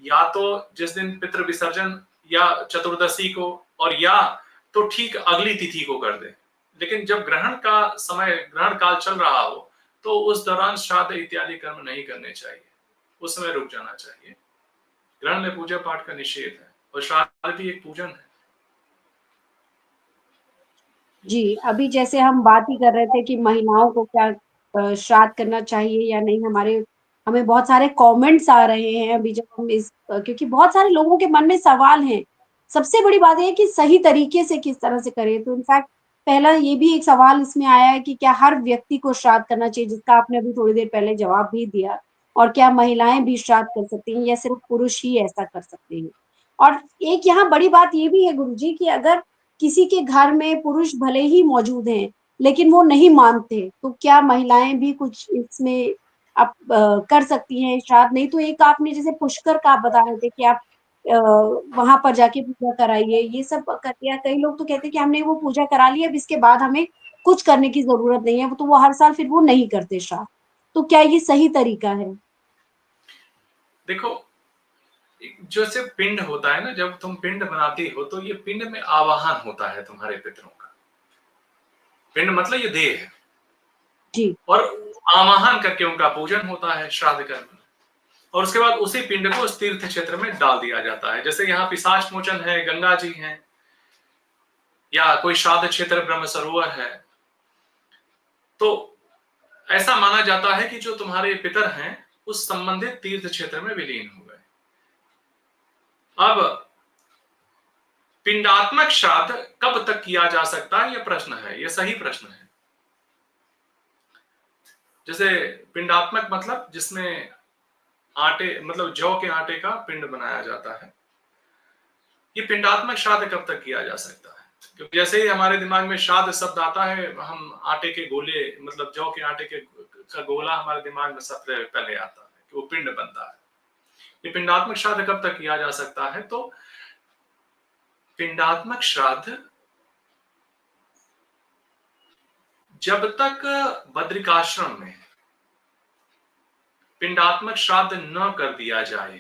या तो जिस दिन पितृ विसर्जन या चतुर्दशी को, और या तो ठीक अगली तिथि को कर दे। लेकिन जब ग्रहण का समय, ग्रहण काल चल रहा हो, तो उस दौरान श्राद्ध इत्यादि कर्म नहीं करने चाहिए, उस समय रुक जाना चाहिए। ग्रहण में पूजा पाठ का निषेध है और श्राद्ध भी एक पूजन है। जी, अभी जैसे हम बात ही कर रहे थे कि महिलाओं को क्या श्राद्ध करना चाहिए या नहीं, हमें बहुत सारे कमेंट्स आ रहे हैं अभी जब हम क्योंकि बहुत सारे लोगों के मन में सवाल हैं। सबसे बड़ी बात ये है कि सही तरीके से किस तरह से करें, तो इनफैक्ट पहला ये भी एक सवाल इसमें आया है कि क्या हर व्यक्ति को श्राद्ध करना चाहिए, जिसका आपने अभी थोड़ी देर पहले जवाब भी दिया। और क्या महिलाएं भी श्राद्ध कर सकती हैं या सिर्फ पुरुष ही ऐसा कर सकते हैं? और एक यहाँ बड़ी बात ये भी है गुरुजी कि अगर किसी के घर में पुरुष भले ही मौजूद हैं, लेकिन वो नहीं मानते, तो क्या महिलाएं भी कुछ इसमें कर सकती हैं श्राद्ध? नहीं तो एक आपने जैसे पुष्कर का आप बता रहे थे कि आप वहां पर जाके पूजा कराइए, ये सब कर दिया। कई लोग तो कहते हैं कि हमने वो पूजा करा ली, अब इसके बाद हमें कुछ करने की जरूरत नहीं है, तो वो हर साल फिर वो नहीं करते श्राद्ध। तो क्या ये सही तरीका है? देखो, जैसे पिंड होता है ना, जब तुम पिंड बनाती हो तो ये पिंड में आवाहन होता है तुम्हारे पितरों का। पिंड मतलब ये देह है, जी। और आवाहन करके उनका पूजन होता है श्राद्ध कर्म। और उसके बाद उसी पिंड को उस तीर्थ क्षेत्र में डाल दिया जाता है। जैसे यहाँ पिशाच मोचन है, गंगा जी हैं, या कोई श्राद्ध क्षेत्र ब्रह्म सरोवर है, तो ऐसा माना जाता है कि जो तुम्हारे पितर हैं उस संबंधित तीर्थ क्षेत्र में विलीन हो गए। अब पिंडात्मक श्राद्ध कब तक किया जा सकता है, यह प्रश्न है, यह सही प्रश्न है। जैसे पिंडात्मक मतलब जिसमें आटे, मतलब जौ के आटे का पिंड बनाया जाता है, ये पिंडात्मक श्राद्ध कब तक किया जा सकता है? क्योंकि जैसे ही हमारे दिमाग में श्राद्ध शब्द आता है, हम आटे के गोले, मतलब जौ के आटे के का गोला हमारे दिमाग में सबसे पहले आता है कि वो पिंड बनता है। ये पिंडात्मक श्राद्ध कब तक किया जा सकता है? तो पिंडात्मक श्राद्ध जब तक बद्रिकाश्रम में पिंडात्मक श्राद्ध न कर दिया जाए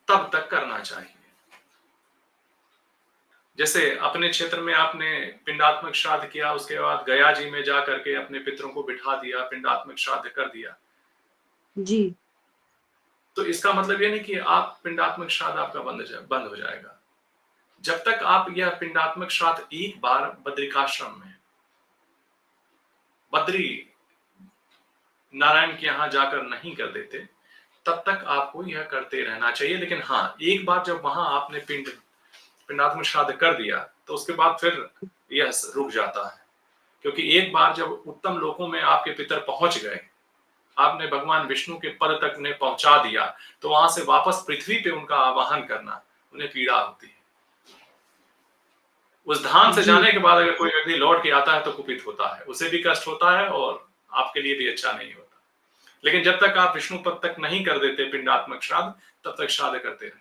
तब तक करना चाहिए। जैसे अपने क्षेत्र में आपने पिंडात्मक श्राद्ध किया, उसके बाद गया जी में जा करके अपने पितरों को बिठा दिया, पिंडात्मक श्राद्ध कर दिया, जी। तो इसका मतलब ये नहीं कि आप पिंडात्मक श्राद्ध आपका बंद हो जाएगा। जब तक आप यह पिंडात्मक श्राद्ध एक बार बद्रिकाश्रम में, बद्री नारायण के यहां जाकर नहीं कर देते, तब तक आपको यह करते रहना चाहिए। लेकिन हाँ, एक बार जब वहां आपने पिंडात्मक श्राद्ध कर दिया तो उसके बाद फिर यह रुक जाता है। क्योंकि एक बार जब उत्तम लोकों में आपके पितर पहुंच गए, आपने भगवान विष्णु के पद तक ने पहुंचा दिया, तो वहां से वापस पृथ्वी पे उनका आवाहन करना उन्हें पीड़ा होती है। उस धाम से जी। जाने के बाद अगर कोई व्यक्ति लौट के आता है तो कुपित होता है, उसे भी कष्ट होता है और आपके लिए भी अच्छा नहीं होता। लेकिन जब तक आप विष्णु पद तक नहीं कर देते पिंडात्मक श्राद्ध, तब तक श्राद्ध करते रहे।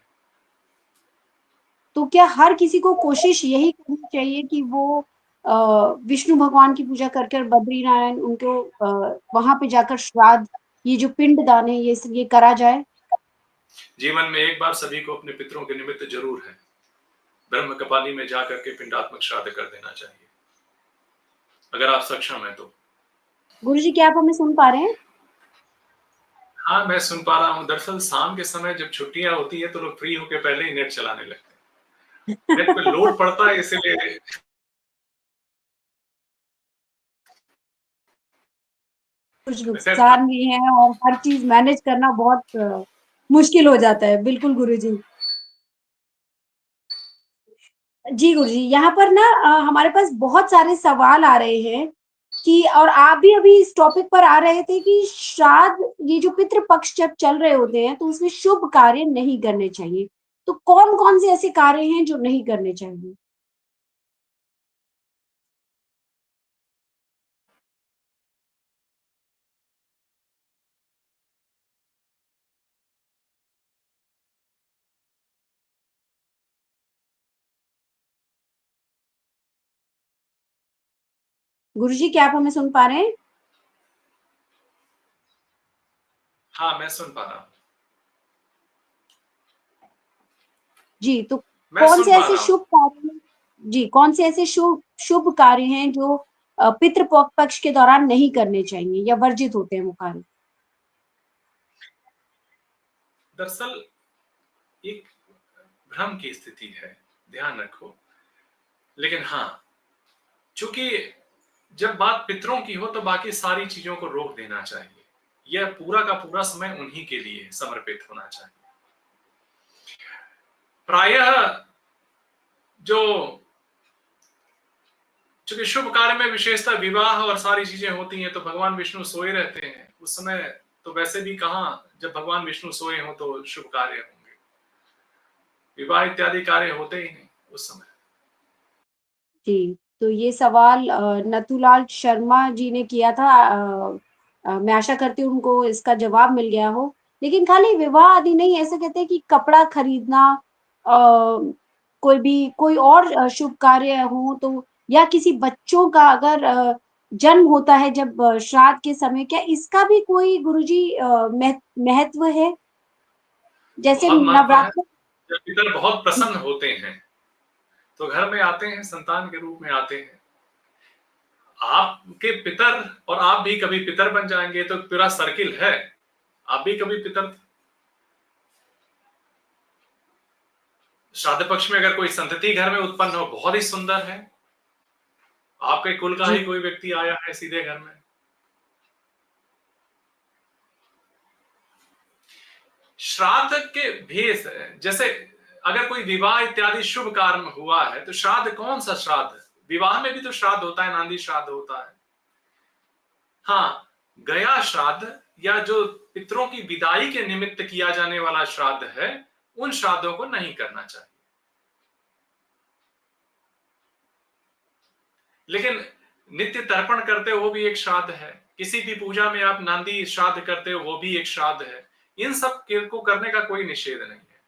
तो क्या हर किसी को कोशिश यही करनी चाहिए कि वो विष्णु भगवान की पूजा कर बद्री नारायण उनको वहां पे जाकर श्राद्ध, ये जो पिंड दान है, ये करा जाए? जीवन में एक बार सभी को अपने पितरों के निमित्त जरूर है ब्रह्म कपाली में जाकर के पिंडात्मक श्राद्ध कर देना चाहिए, अगर आप सक्षम है तो। गुरुजी, क्या आप हमें सुन पा रहे हैं? हाँ, मैं सुन पा रहा हूँ। दरअसल शाम के समय जब छुट्टियां होती है तो लोग फ्री होके पहले ही नेट चलाने लगते हैं। नेट पे लोड पड़ता है, इसीलिए कुछ नुकसान भी है और हर चीज मैनेज करना बहुत मुश्किल हो जाता है। बिल्कुल गुरुजी। जी गुरुजी, यहाँ पर ना हमारे पास बहुत सारे सवाल आ रहे हैं कि, और आप भी अभी इस टॉपिक पर आ रहे थे कि श्राद्ध, ये जो पितृ पक्ष जब चल रहे होते हैं तो उसमें शुभ कार्य नहीं करने चाहिए। तो कौन-कौन से ऐसे कार्य हैं जो नहीं करने चाहिए? गुरुजी, क्या आप हमें सुन पा रहे हैं? हाँ, मैं सुन पा रहा हूँ। जी, तो मैं कौन से सुन पा ऐसे रहा हूँ। शुभ कार्य हैं, जी, कौन से ऐसे शुभ शुभ कार्य हैं जो पितृ पक्ष के दौरान नहीं करने चाहिए या वर्जित होते हैं वो कार्य? दरअसल एक भ्रम की स्थिति है, ध्यान रखो। लेकिन हाँ, चूंकि जब बात पितरों की हो तो बाकी सारी चीजों को रोक देना चाहिए। यह पूरा का पूरा समय उन्हीं के लिए समर्पित होना चाहिए। प्रायः जो चूंकि शुभ कार्य में विशेषता विवाह और सारी चीजें होती हैं, तो भगवान विष्णु सोए रहते हैं उस समय। तो वैसे भी कहाँ, जब भगवान विष्णु सोए हो तो शुभ कार्य होंगे, विवाह इत्यादि कार्य होते ही नहीं उस समय। जी, तो ये सवाल नथुलाल शर्मा जी ने किया था। मैं आशा करती हूँ उनको इसका जवाब मिल गया हो। लेकिन खाली विवाह आदि नहीं, ऐसे कहते हैं कि कपड़ा खरीदना, कोई और शुभ कार्य हो तो, या किसी बच्चों का अगर जन्म होता है जब श्राद्ध के समय, क्या इसका भी कोई गुरुजी महत्व है? जैसे बहुत महत्व है। नवरात्र। जब पितर बहुत जी, प्रसन्न होते हैं तो घर में आते हैं, संतान के रूप में आते हैं। आपके पितर और आप भी कभी पितर बन जाएंगे तो पूरा सर्किल है, आप भी कभी पितर। श्राद्ध पक्ष में अगर कोई संतति घर में उत्पन्न हो, बहुत ही सुंदर है। आपके कुल का जी, ही कोई व्यक्ति आया है सीधे घर में। श्राद्ध के भेष, जैसे अगर कोई विवाह इत्यादि शुभ कार्य हुआ है तो श्राद्ध कौन सा श्राद्ध? विवाह में भी तो श्राद्ध होता है, नांदी श्राद्ध होता है। हाँ, गया श्राद्ध या जो पितरों की विदाई के निमित्त किया जाने वाला श्राद्ध है, उन श्राद्धों को नहीं करना चाहिए। लेकिन नित्य तर्पण करते हो वो भी एक श्राद्ध है। किसी भी पूजा में आप नांदी श्राद्ध करते हो वो भी एक श्राद्ध है। इन सब को करने का कोई निषेध नहीं है,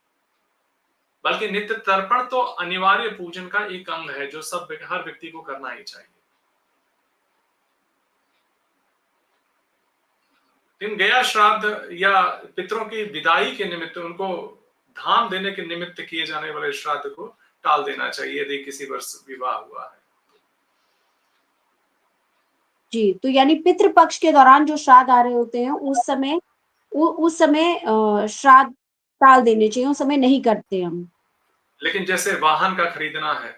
बल्कि नित्य तर्पण तो अनिवार्य पूजन का एक अंग है जो हर व्यक्ति को करना ही चाहिए। इन गया श्राद्ध या पितरों की विदाई के निमित्त, उनको धाम देने के निमित्त किए जाने वाले श्राद्ध को टाल देना चाहिए यदि किसी वर्ष विवाह हुआ है। जी, तो यानी पितृ पक्ष के दौरान जो श्राद्ध आ रहे होते हैं, उस समय श्राद्ध टाल देने चाहिए, उस समय नहीं करते हम। लेकिन जैसे वाहन का खरीदना है,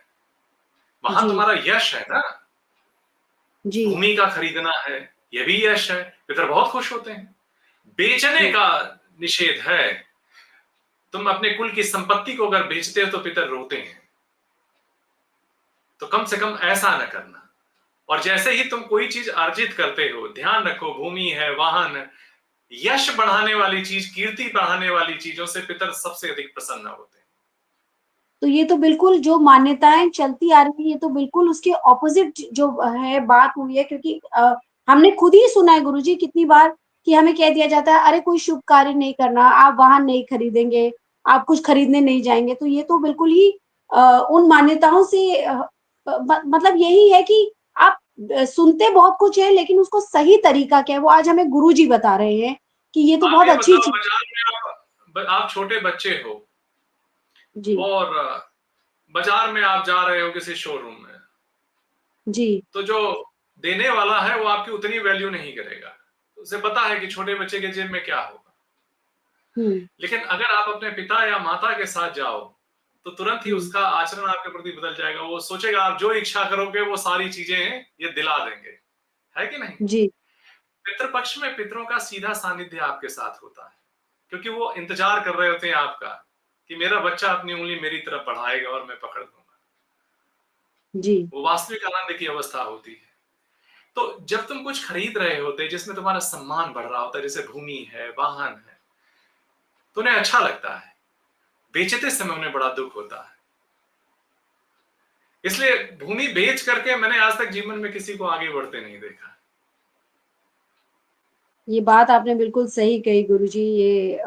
वाहन जी, तुम्हारा यश है ना, जी, भूमि का खरीदना है, यह भी यश है, पितर बहुत खुश होते हैं। बेचने जी, का निषेध है। तुम अपने कुल की संपत्ति को अगर बेचते हो तो पितर रोते हैं, तो कम से कम ऐसा न करना। और जैसे ही तुम कोई चीज अर्जित करते हो, ध्यान रखो, भूमि है, वाहन, यश बढ़ाने वाली चीज, कीर्ति बढ़ाने वाली चीजों से पितर सबसे अधिक प्रसन्न होते हैं। तो ये तो बिल्कुल जो मान्यताएँ चलती आ रही हैं, ये तो बिल्कुल उसके ऑपोज़िट जो है बात हुई है, क्योंकि हमने खुद ही सुना है गुरुजी कितनी बार कि हमें कह दिया जाता है, अरे कोई शुभ कार्य नहीं करना, आप वाहन नहीं खरीदेंगे, आप कुछ खरीदने नहीं जाएँगे। तो ये तो बिल्कुल ही उन मान्यताओं से मतलब यही है कि आप सुनते बहुत कुछ है, लेकिन उसको सही तरीका क्या है, वो आज हमें गुरुजी बता रहे हैं कि ये तो आप बहुत ये अच्छी बताओ, चीज़। बाजार में आप छोटे बच्चे हो जी, और बाजार में आप जा रहे हो किसी शोरूम में, जी, तो जो देने वाला है वो आपकी उतनी वैल्यू नहीं करेगा। उसे पता है कि छोटे बच्चे के जेब में क्या होगा। हुँ, लेकिन अगर आप अपने पिता या माता के साथ जाओ तो तुरंत ही हुँ, उसका आचरण आपके प्रति बदल जाएगा। वो सोचेगा आप जो इच्छा करोगे वो सारी चीजें ये दिला देंगे, है कि नहीं? जी, पितृपक्ष में पितरों का सीधा सानिध्य आपके साथ होता है, क्योंकि वो इंतजार कर रहे होते हैं आपका कि मेरा बच्चा अपनी उंगली मेरी तरफ बढ़ाएगा और मैं पकड़ लूंगा। जी। वो वास्तविक आनंद की अवस्था होती है। तो जब तुम कुछ खरीद रहे होते जिसमें तुम्हारा सम्मान बढ़ रहा होता है, जैसे भूमि है, वाहन है, तो उन्हें अच्छा लगता है। बेचते समय उन्हें बड़ा दुख होता है। इसलिए भूमि बेच करके मैंने आज तक जीवन में किसी को आगे बढ़ते नहीं देखा। ये बात आपने बिल्कुल सही कही गुरुजी। ये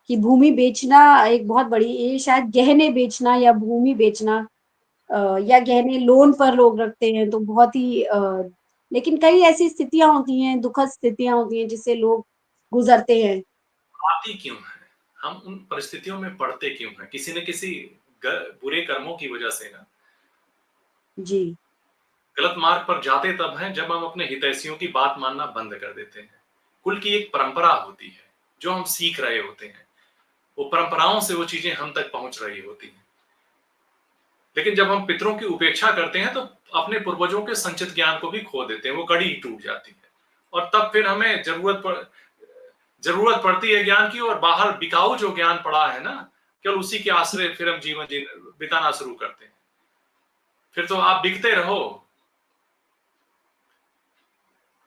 कि भूमि बेचना एक बहुत बड़ी, ये शायद गहने बेचना या भूमि बेचना, या गहने लोन पर लोग रखते हैं तो बहुत ही लेकिन कई ऐसी स्थितियाँ होती हैं, दुखद स्थितियाँ होती हैं जिससे लोग गुज़रते हैं। आती क्यों है? हम उन परिस्थितियों में पड़ते क्यों हैं? किसी न किसी बुरे कर्मों की वजह से ना। जी, गलत मार्ग पर जाते तब हैं जब हम अपने हितैषियों की बात मानना बंद कर देते हैं। कुल की एक परंपरा होती है जो हम सीख रहे होते हैं। वो परंपराओं से वो चीजें हम तक पहुंच रही होती हैं। लेकिन जब हम पितरों की उपेक्षा करते हैं तो अपने पूर्वजों के संचित ज्ञान को भी खो देते हैं। वो कड़ी टूट जाती है और तब फिर हमें जरूरत पड़ती है ज्ञान की, और बाहर बिकाऊ जो ज्ञान पड़ा है ना, केवल उसी के आश्रय फिर हम जीवन बिताना शुरू करते हैं। फिर तो आप बिकते रहो।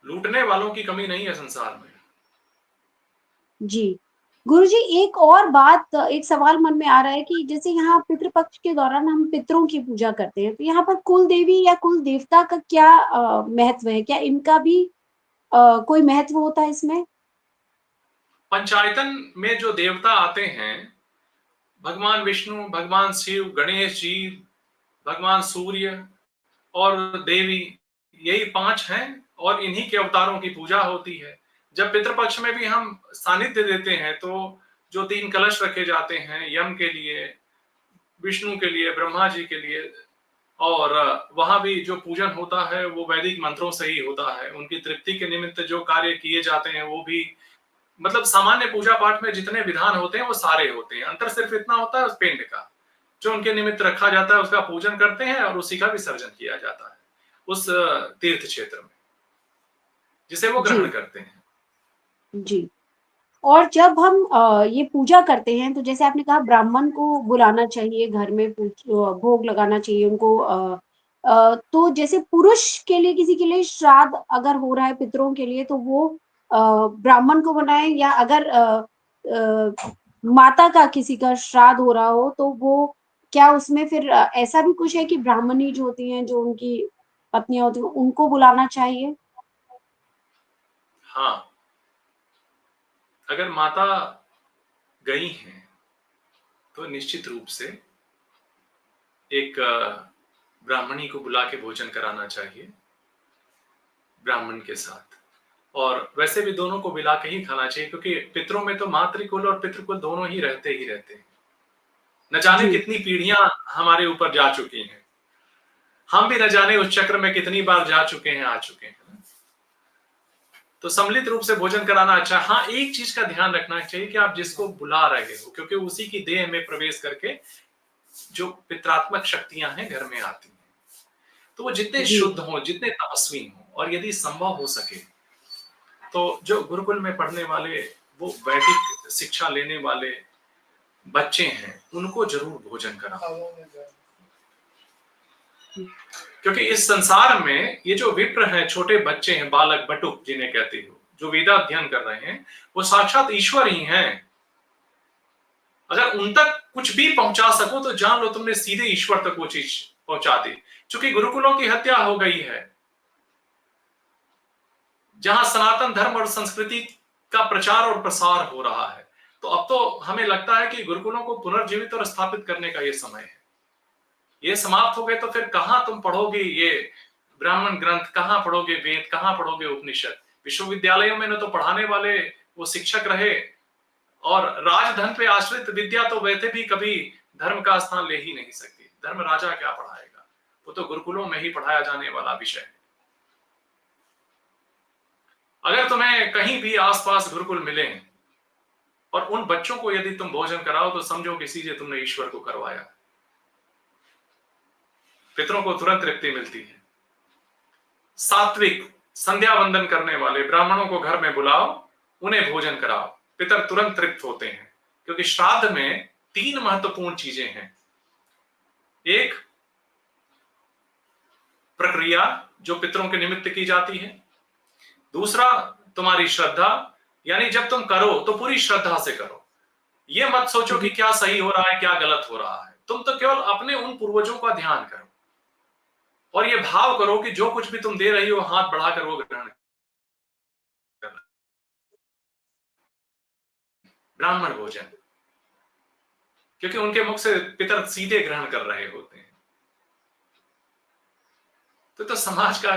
लूटने वालों की कमी नहीं है संसार में। जी। गुरुजी, एक और बात, एक सवाल मन में आ रहा है कि जैसे यहाँ पितृपक्ष के दौरान हम पितरों की पूजा करते हैं, तो यहाँ पर कुल देवी या कुल देवता का क्या महत्व है? क्या इनका भी कोई महत्व होता है इसमें? पंचायतन में जो देवता आते हैं, भगवान विष्णु, भगवान शिव, गणेश जी, भगवान सूर्य और देवी, यही 5 हैं और इन्हीं के अवतारों की पूजा होती है। जब पितृपक्ष में भी हम सानिध्य देते हैं तो जो 3 कलश रखे जाते हैं, यम के लिए, विष्णु के लिए, ब्रह्मा जी के लिए, और वहां भी जो पूजन होता है वो वैदिक मंत्रों से ही होता है। उनकी तृप्ति के निमित्त जो कार्य किए जाते हैं वो भी, मतलब सामान्य पूजा पाठ में जितने विधान होते हैं वो सारे होते हैं। अंतर सिर्फ इतना होता है उस पिंड का, जो उनके निमित्त रखा जाता है उसका पूजन करते हैं और उसी का विसर्जन किया जाता है उस तीर्थ क्षेत्र में, जिसे वो जी, ग्रहण करते हैं। जी। और जब हम ये पूजा करते हैं, तो जैसे आपने कहा ब्राह्मण को बुलाना चाहिए, घर में भोग लगाना चाहिए उनको, तो जैसे पुरुष के लिए, किसी के लिए श्राद्ध अगर हो रहा है पितरों के लिए, तो वो ब्राह्मण को बनाएं, या अगर माता का किसी का श्राद्ध हो रहा हो, तो वो क्या उसमें फिर ऐसा भी कुछ है कि ब्राह्मणी जो होती हैं, जो उनकी पत्नियां होती हैं, उनको बुलाना चाहिए? हाँ, अगर माता गई हैं तो निश्चित रूप से एक ब्राह्मणी को बुला के भोजन कराना चाहिए ब्राह्मण के साथ। और वैसे भी दोनों को मिला के ही खाना चाहिए, क्योंकि पितरों में तो मातृकुल और पितृकुल दोनों ही रहते हैं। न जाने जी, कितनी पीढ़ियां हमारे ऊपर जा चुकी हैं, हम भी न जाने उस चक्र में कितनी बार जा चुके हैं, आ चुके हैं। तो सम्मिलित रूप से भोजन कराना अच्छा। हाँ, एक चीज का ध्यान रखना चाहिए कि आप जिसको बुला रहे हो, क्योंकि उसी की देह में प्रवेश करके जो पित्रात्मक शक्तियां हैं घर में आती हैं, तो वो जितने जी, शुद्ध हों, जितने तपस्वी हों, और यदि संभव हो सके तो जो गुरुकुल में पढ़ने वाले, वो वैदिक शिक्षा लेने वाले बच्चे हैं, उनको जरूर भोजन कराओ। क्योंकि इस संसार में ये जो विप्र हैं, छोटे बच्चे हैं, बालक बटुक जिन्हें कहते हो, जो वेदा अध्ययन कर रहे हैं, वो साक्षात ईश्वर ही हैं। अगर उन तक कुछ भी पहुंचा सको तो जान लो तुमने सीधे ईश्वर तक वो चीज पहुंचा दी। क्योंकि गुरुकुलों की हत्या हो गई है, जहां सनातन धर्म और संस्कृति का प्रचार और प्रसार हो रहा है। तो अब तो हमें लगता है कि गुरुकुलों को पुनर्जीवित और स्थापित करने का ये समय है। ये समाप्त हो गए तो फिर कहां तुम पढ़ोगे ये ब्राह्मण ग्रंथ, कहां पढ़ोगे वेद, कहां पढ़ोगे उपनिषद? विश्वविद्यालयों में न तो पढ़ाने वाले वो शिक्षक रहे, और राजधन पे आश्रित विद्या तो वैसे भी कभी धर्म का स्थान ले ही नहीं सकती। धर्म राजा क्या पढ़ाएगा, वो तो गुरुकुलों में ही पढ़ाया जाने वाला विषय है। अगर तुम्हें कहीं भी आसपास गुरुकुल मिले और उन बच्चों को यदि तुम भोजन कराओ, तो समझो कि सीधे तुमने ईश्वर को करवाया। पितरों को तुरंत तृप्ति मिलती है। सात्विक संध्या वंदन करने वाले ब्राह्मणों को घर में बुलाओ, उन्हें भोजन कराओ, पितर तुरंत तृप्त होते हैं। क्योंकि श्राद्ध में 3 महत्वपूर्ण चीजें हैं। एक, प्रक्रिया जो पितरों के निमित्त की जाती है। दूसरा, तुम्हारी श्रद्धा, यानी जब तुम करो तो पूरी श्रद्धा से करो। ये मत सोचो कि जी, क्या सही हो रहा है, क्या गलत हो रहा है। तुम तो केवल अपने उन पूर्वजों का ध्यान करो और ये भाव करो कि जो कुछ भी तुम दे रही हो, हाथ बढ़ाकर वो ग्रहण करना। ब्राह्मण भोजन, क्योंकि उनके मुख से पितर सीधे ग्रहण कर रहे होते हैं। तो समाज का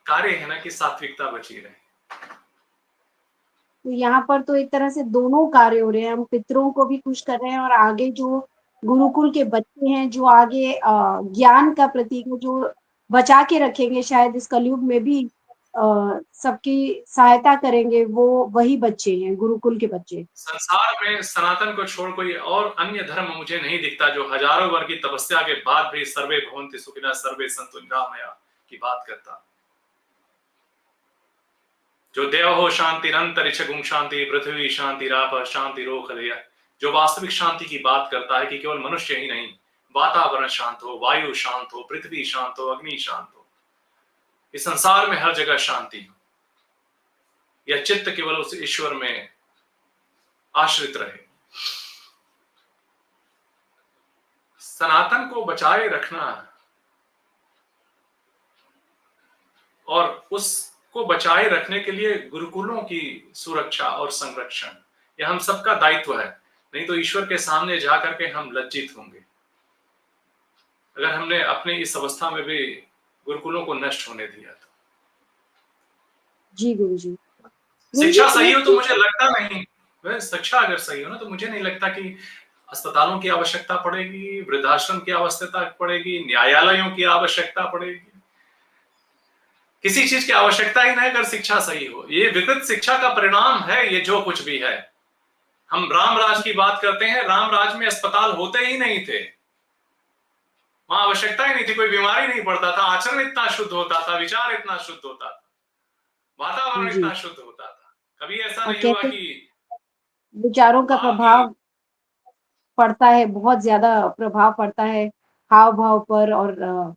कार्य है ना कि सात्विकता बची रहे। तो यहाँ पर तो एक तरह से दोनों कार्य हो रहे हैं, हम पितरों को भी खुश कर रहे हैं, और आगे जो गुरुकुल के बच्चे हैं, जो आगे ज्ञान का प्रतीक है, जो बचा के रखेंगे, शायद इस कलयुग में भी सबकी सहायता करेंगे, वो वही बच्चे हैं, गुरुकुल के बच्चे। संसार में सनातन को छोड़ कोई और अन्य धर्म मुझे नहीं दिखता जो हजारों वर्ष की तपस्या के बाद भी सर्वे भवन्ति सुखिनः सर्वे सन्तु निरामया की बात करता। जो देव हो शांति अंतरिक्ष गुम शांति पृथ्वी शांति राप शांति रोख, जो वास्तविक शांति की बात करता है कि केवल मनुष्य ही नहीं, वातावरण शांत हो, वायु शांत हो, पृथ्वी शांत हो, अग्नि शांत हो, इस संसार में हर जगह शांति हो, या चित्त केवल उस ईश्वर में आश्रित रहे। सनातन को बचाए रखना और उसको बचाए रखने के लिए गुरुकुलों की सुरक्षा और संरक्षण यह हम सबका दायित्व है। नहीं तो ईश्वर के सामने जाकर के हम लज्जित होंगे अगर हमने अपनी इस अवस्था में भी गुरुकुलों को नष्ट होने दिया तो। जी गुरुजी। शिक्षा गुरुजी सही एक हो तो चीज, मुझे लगता नहीं, वह शिक्षा अगर सही हो ना तो मुझे नहीं लगता कि अस्पतालों की आवश्यकता पड़ेगी, वृद्धाश्रम की आवश्यकता पड़ेगी, न्यायालयों की आवश्यकता पड़ेगी, किसी चीज की आवश्यकता ही नहीं अगर शिक्षा सही हो। ये विकृत शिक्षा का परिणाम है ये जो कुछ भी है। हम राम राज की बात करते हैं, राम राज में अस्पताल होते ही नहीं थे, वहां आवश्यकता ही नहीं थी, कोई बीमारी नहीं पड़ता था, आचरण इतना शुद्ध होता था, विचार इतना शुद्ध होता था, वातावरण जी, इतना शुद्ध होता था। कभी ऐसा और नहीं हुआ कैसे कि विचारों का वहां की प्रभाव पड़ता है, बहुत ज़्यादा प्रभाव पड़ता है हाव-भाव पर और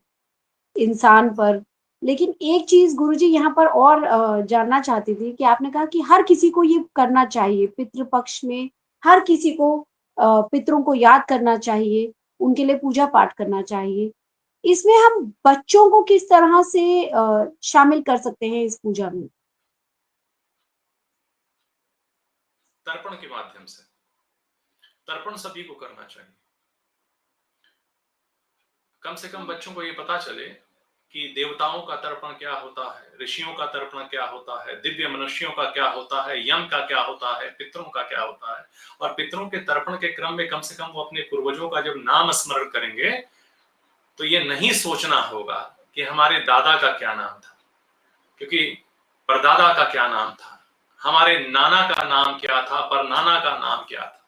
इंसान पर। लेकिन एक चीज़ गुरुजी यहाँ पर और जानना चाहती थी कि आपने कहा कि हर किसी को ये करना चाहिए, पितृ पक्ष में हर किसी को पितरों को याद करना चाहिए, उनके लिए पूजा-पाठ करना चाहिए। इसमें हम बच्चों को किस तरह से शामिल कर सकते हैं इस पूजा में? तर्पण के माध्यम से, तर्पण सभी को करना चाहिए। कम से कम बच्चों को ये पता चले कि देवताओं का तर्पण क्या होता है, ऋषियों का तर्पण क्या होता है, दिव्य मनुष्यों का क्या होता है, यम का क्या होता है, पितरों का क्या होता है। और पितरों के तर्पण के क्रम में कम से कम वो अपने पूर्वजों का जब नाम स्मरण करेंगे तो ये नहीं सोचना होगा कि हमारे दादा का क्या नाम था, क्योंकि परदादा का क्या नाम था, हमारे नाना का नाम क्या था, परनाना का नाम क्या था,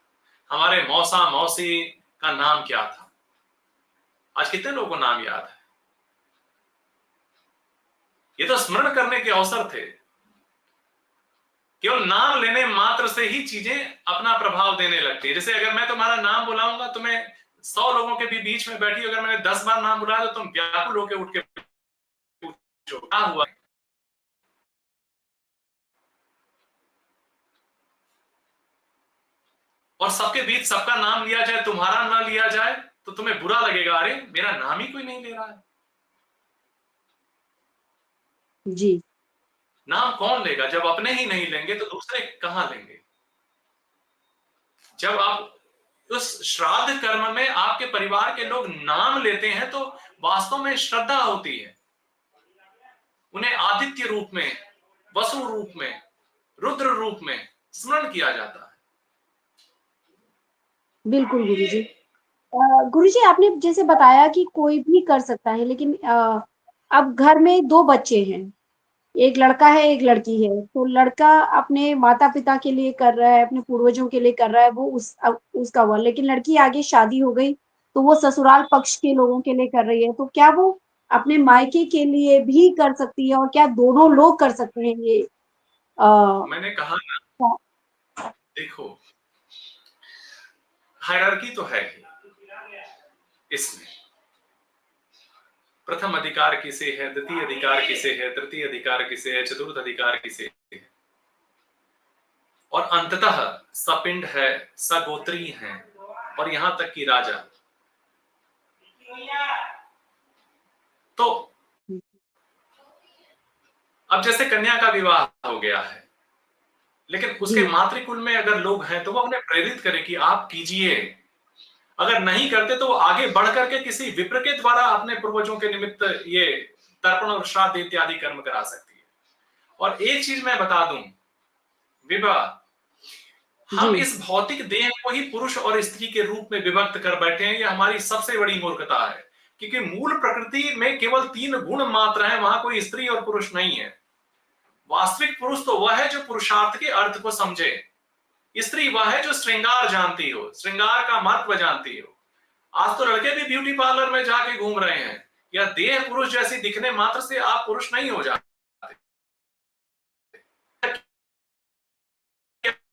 हमारे मौसा मौसी का नाम क्या था। आज कितने लोगों को नाम याद है? ये तो स्मरण करने के अवसर थे। केवल नाम लेने मात्र से ही चीजें अपना प्रभाव देने लगती है। जैसे अगर मैं तुम्हारा नाम बुलाऊंगा, तुम्हें 100 लोगों के भी बीच में बैठी अगर मैंने 10 बार नाम बुलाया तो तुम व्याकुल होकर उठ के पूछो क्या हुआ। और सबके बीच सबका नाम लिया जाए, तुम्हारा ना लिया जाए तो तुम्हें बुरा लगेगा, अरे मेरा नाम ही कोई नहीं ले रहा है। जी, नाम कौन लेगा? जब अपने ही नहीं लेंगे तो दूसरे कहां लेंगे? जब आप उस श्राद्ध कर्म में आपके परिवार के लोग नाम लेते हैं तो वास्तव में श्रद्धा होती है। उन्हें आदित्य रूप में, वसु रूप में, रुद्र रूप में स्मरण किया जाता है। बिल्कुल गुरुजी। गुरुजी आपने जैसे बताया कि कोई भी कर सकता है लेकिन अब घर में 2 बच्चे हैं, एक लड़का है, एक लड़की है, तो लड़का अपने माता-पिता के लिए कर रहा है, अपने पूर्वजों के लिए कर रहा है, वो उसका हुआ, लेकिन लड़की आगे शादी हो गई, तो वो ससुराल पक्ष के लोगों के लिए कर रही है, तो क्या वो अपने मायके के लिए भी कर सकती है और क्या दोनों लोग कर सकते हैं ये? अ, मैंने कहा ना, हाँ, देखो हायरार्की तो है ही इसमें। प्रथम अधिकार किसे है, द्वितीय अधिकार किसे है, तृतीय अधिकार किसे है, चतुर्थ अधिकार किसे है, और अंततः सपिंड है, सगोत्री है, और यहां तक कि राजा। तो अब जैसे कन्या का विवाह हो गया है, लेकिन उसके जी, मातृकुल में अगर लोग हैं तो वो उन्हें प्रेरित करें कि आप कीजिए। अगर नहीं करते तो वो आगे बढ़ करके किसी विप्र के द्वारा अपने पूर्वजों के निमित्त ये तर्पण और श्राद्ध इत्यादि कर्म करा सकती है। और एक चीज मैं बता दूं, विवाह, जी, हम इस भौतिक देह को ही पुरुष और स्त्री के रूप में विभक्त कर बैठे हैं, ये हमारी सबसे बड़ी मूर्खता है। क्योंकि मूल प्रकृति में केवल 3 गुण मात्र हैं, वहां कोई स्त्री और पुरुष नहीं है। वास्तविक पुरुष तो वह है जो पुरुषार्थ के अर्थ को समझे, स्त्री वह है जो श्रृंगार जानती हो, श्रृंगार का महत्व जानती हो। आज तो लड़के भी ब्यूटी पार्लर में जाके घूम रहे हैं। या देह पुरुष जैसी दिखने मात्र से आप पुरुष नहीं हो जाते।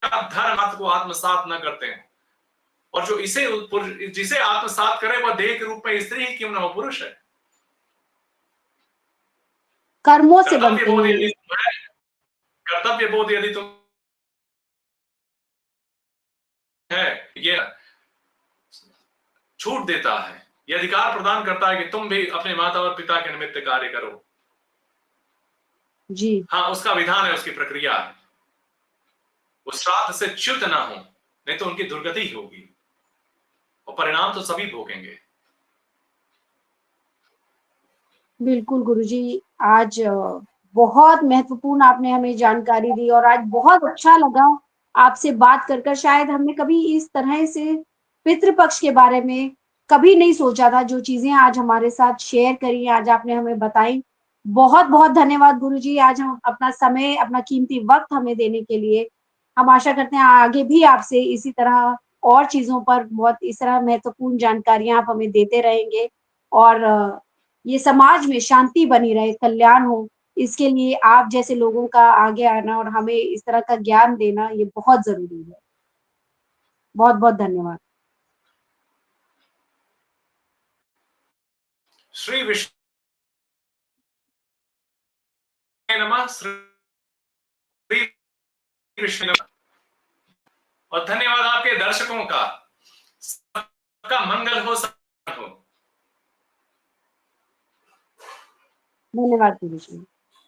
आप धर्म को आत्मसात न करते हैं और जो जिसे आत्मसात करे वह देह के रूप में स्त्री ही क्यों न हो, पुरुष है। कर्मों से बनते हैं। कर्तव्य बोध यदि तुम है, ये छूट देता है, ये अधिकार प्रदान करता है कि तुम भी अपने माता और पिता के निमित्त कार्य करो। जी हाँ, उसका विधान है, उसकी प्रक्रिया है। वो श्राद्ध से च्युत ना हो, नहीं तो उनकी दुर्गति ही होगी और परिणाम तो सभी भोगेंगे। बिल्कुल गुरुजी, आज बहुत महत्वपूर्ण आपने हमें जानकारी दी और आज बहुत अच्छा लगा आपसे बात कर शायद हमने कभी इस तरह से पितृपक्ष के बारे में कभी नहीं सोचा था। जो चीजें आज हमारे साथ शेयर करी, आज आपने हमें बताई, बहुत-बहुत धन्यवाद गुरुजी। आज हम अपना समय, अपना कीमती वक़्त हमें देने के लिए। हम आशा करते हैं आगे भी आपसे इसी तरह और चीज़ों पर बहुत इस तरह महत्वपूर्ण जानकारियाँ आप हमें देते रहेंगे और ये समाज में शांति बनी रहे, कल्याण हो, इसके लिए आप जैसे लोगों का आगे आना और हमें इस तरह का ज्ञान देना ये बहुत ज़रूरी है। बहुत-बहुत धन्यवाद। श्री विष्णु नमः, श्री विष्णु नमः। और धन्यवाद आपके दर्शकों का। सबका मंगल हो, सब हो। धन्यवाद गुरुजी।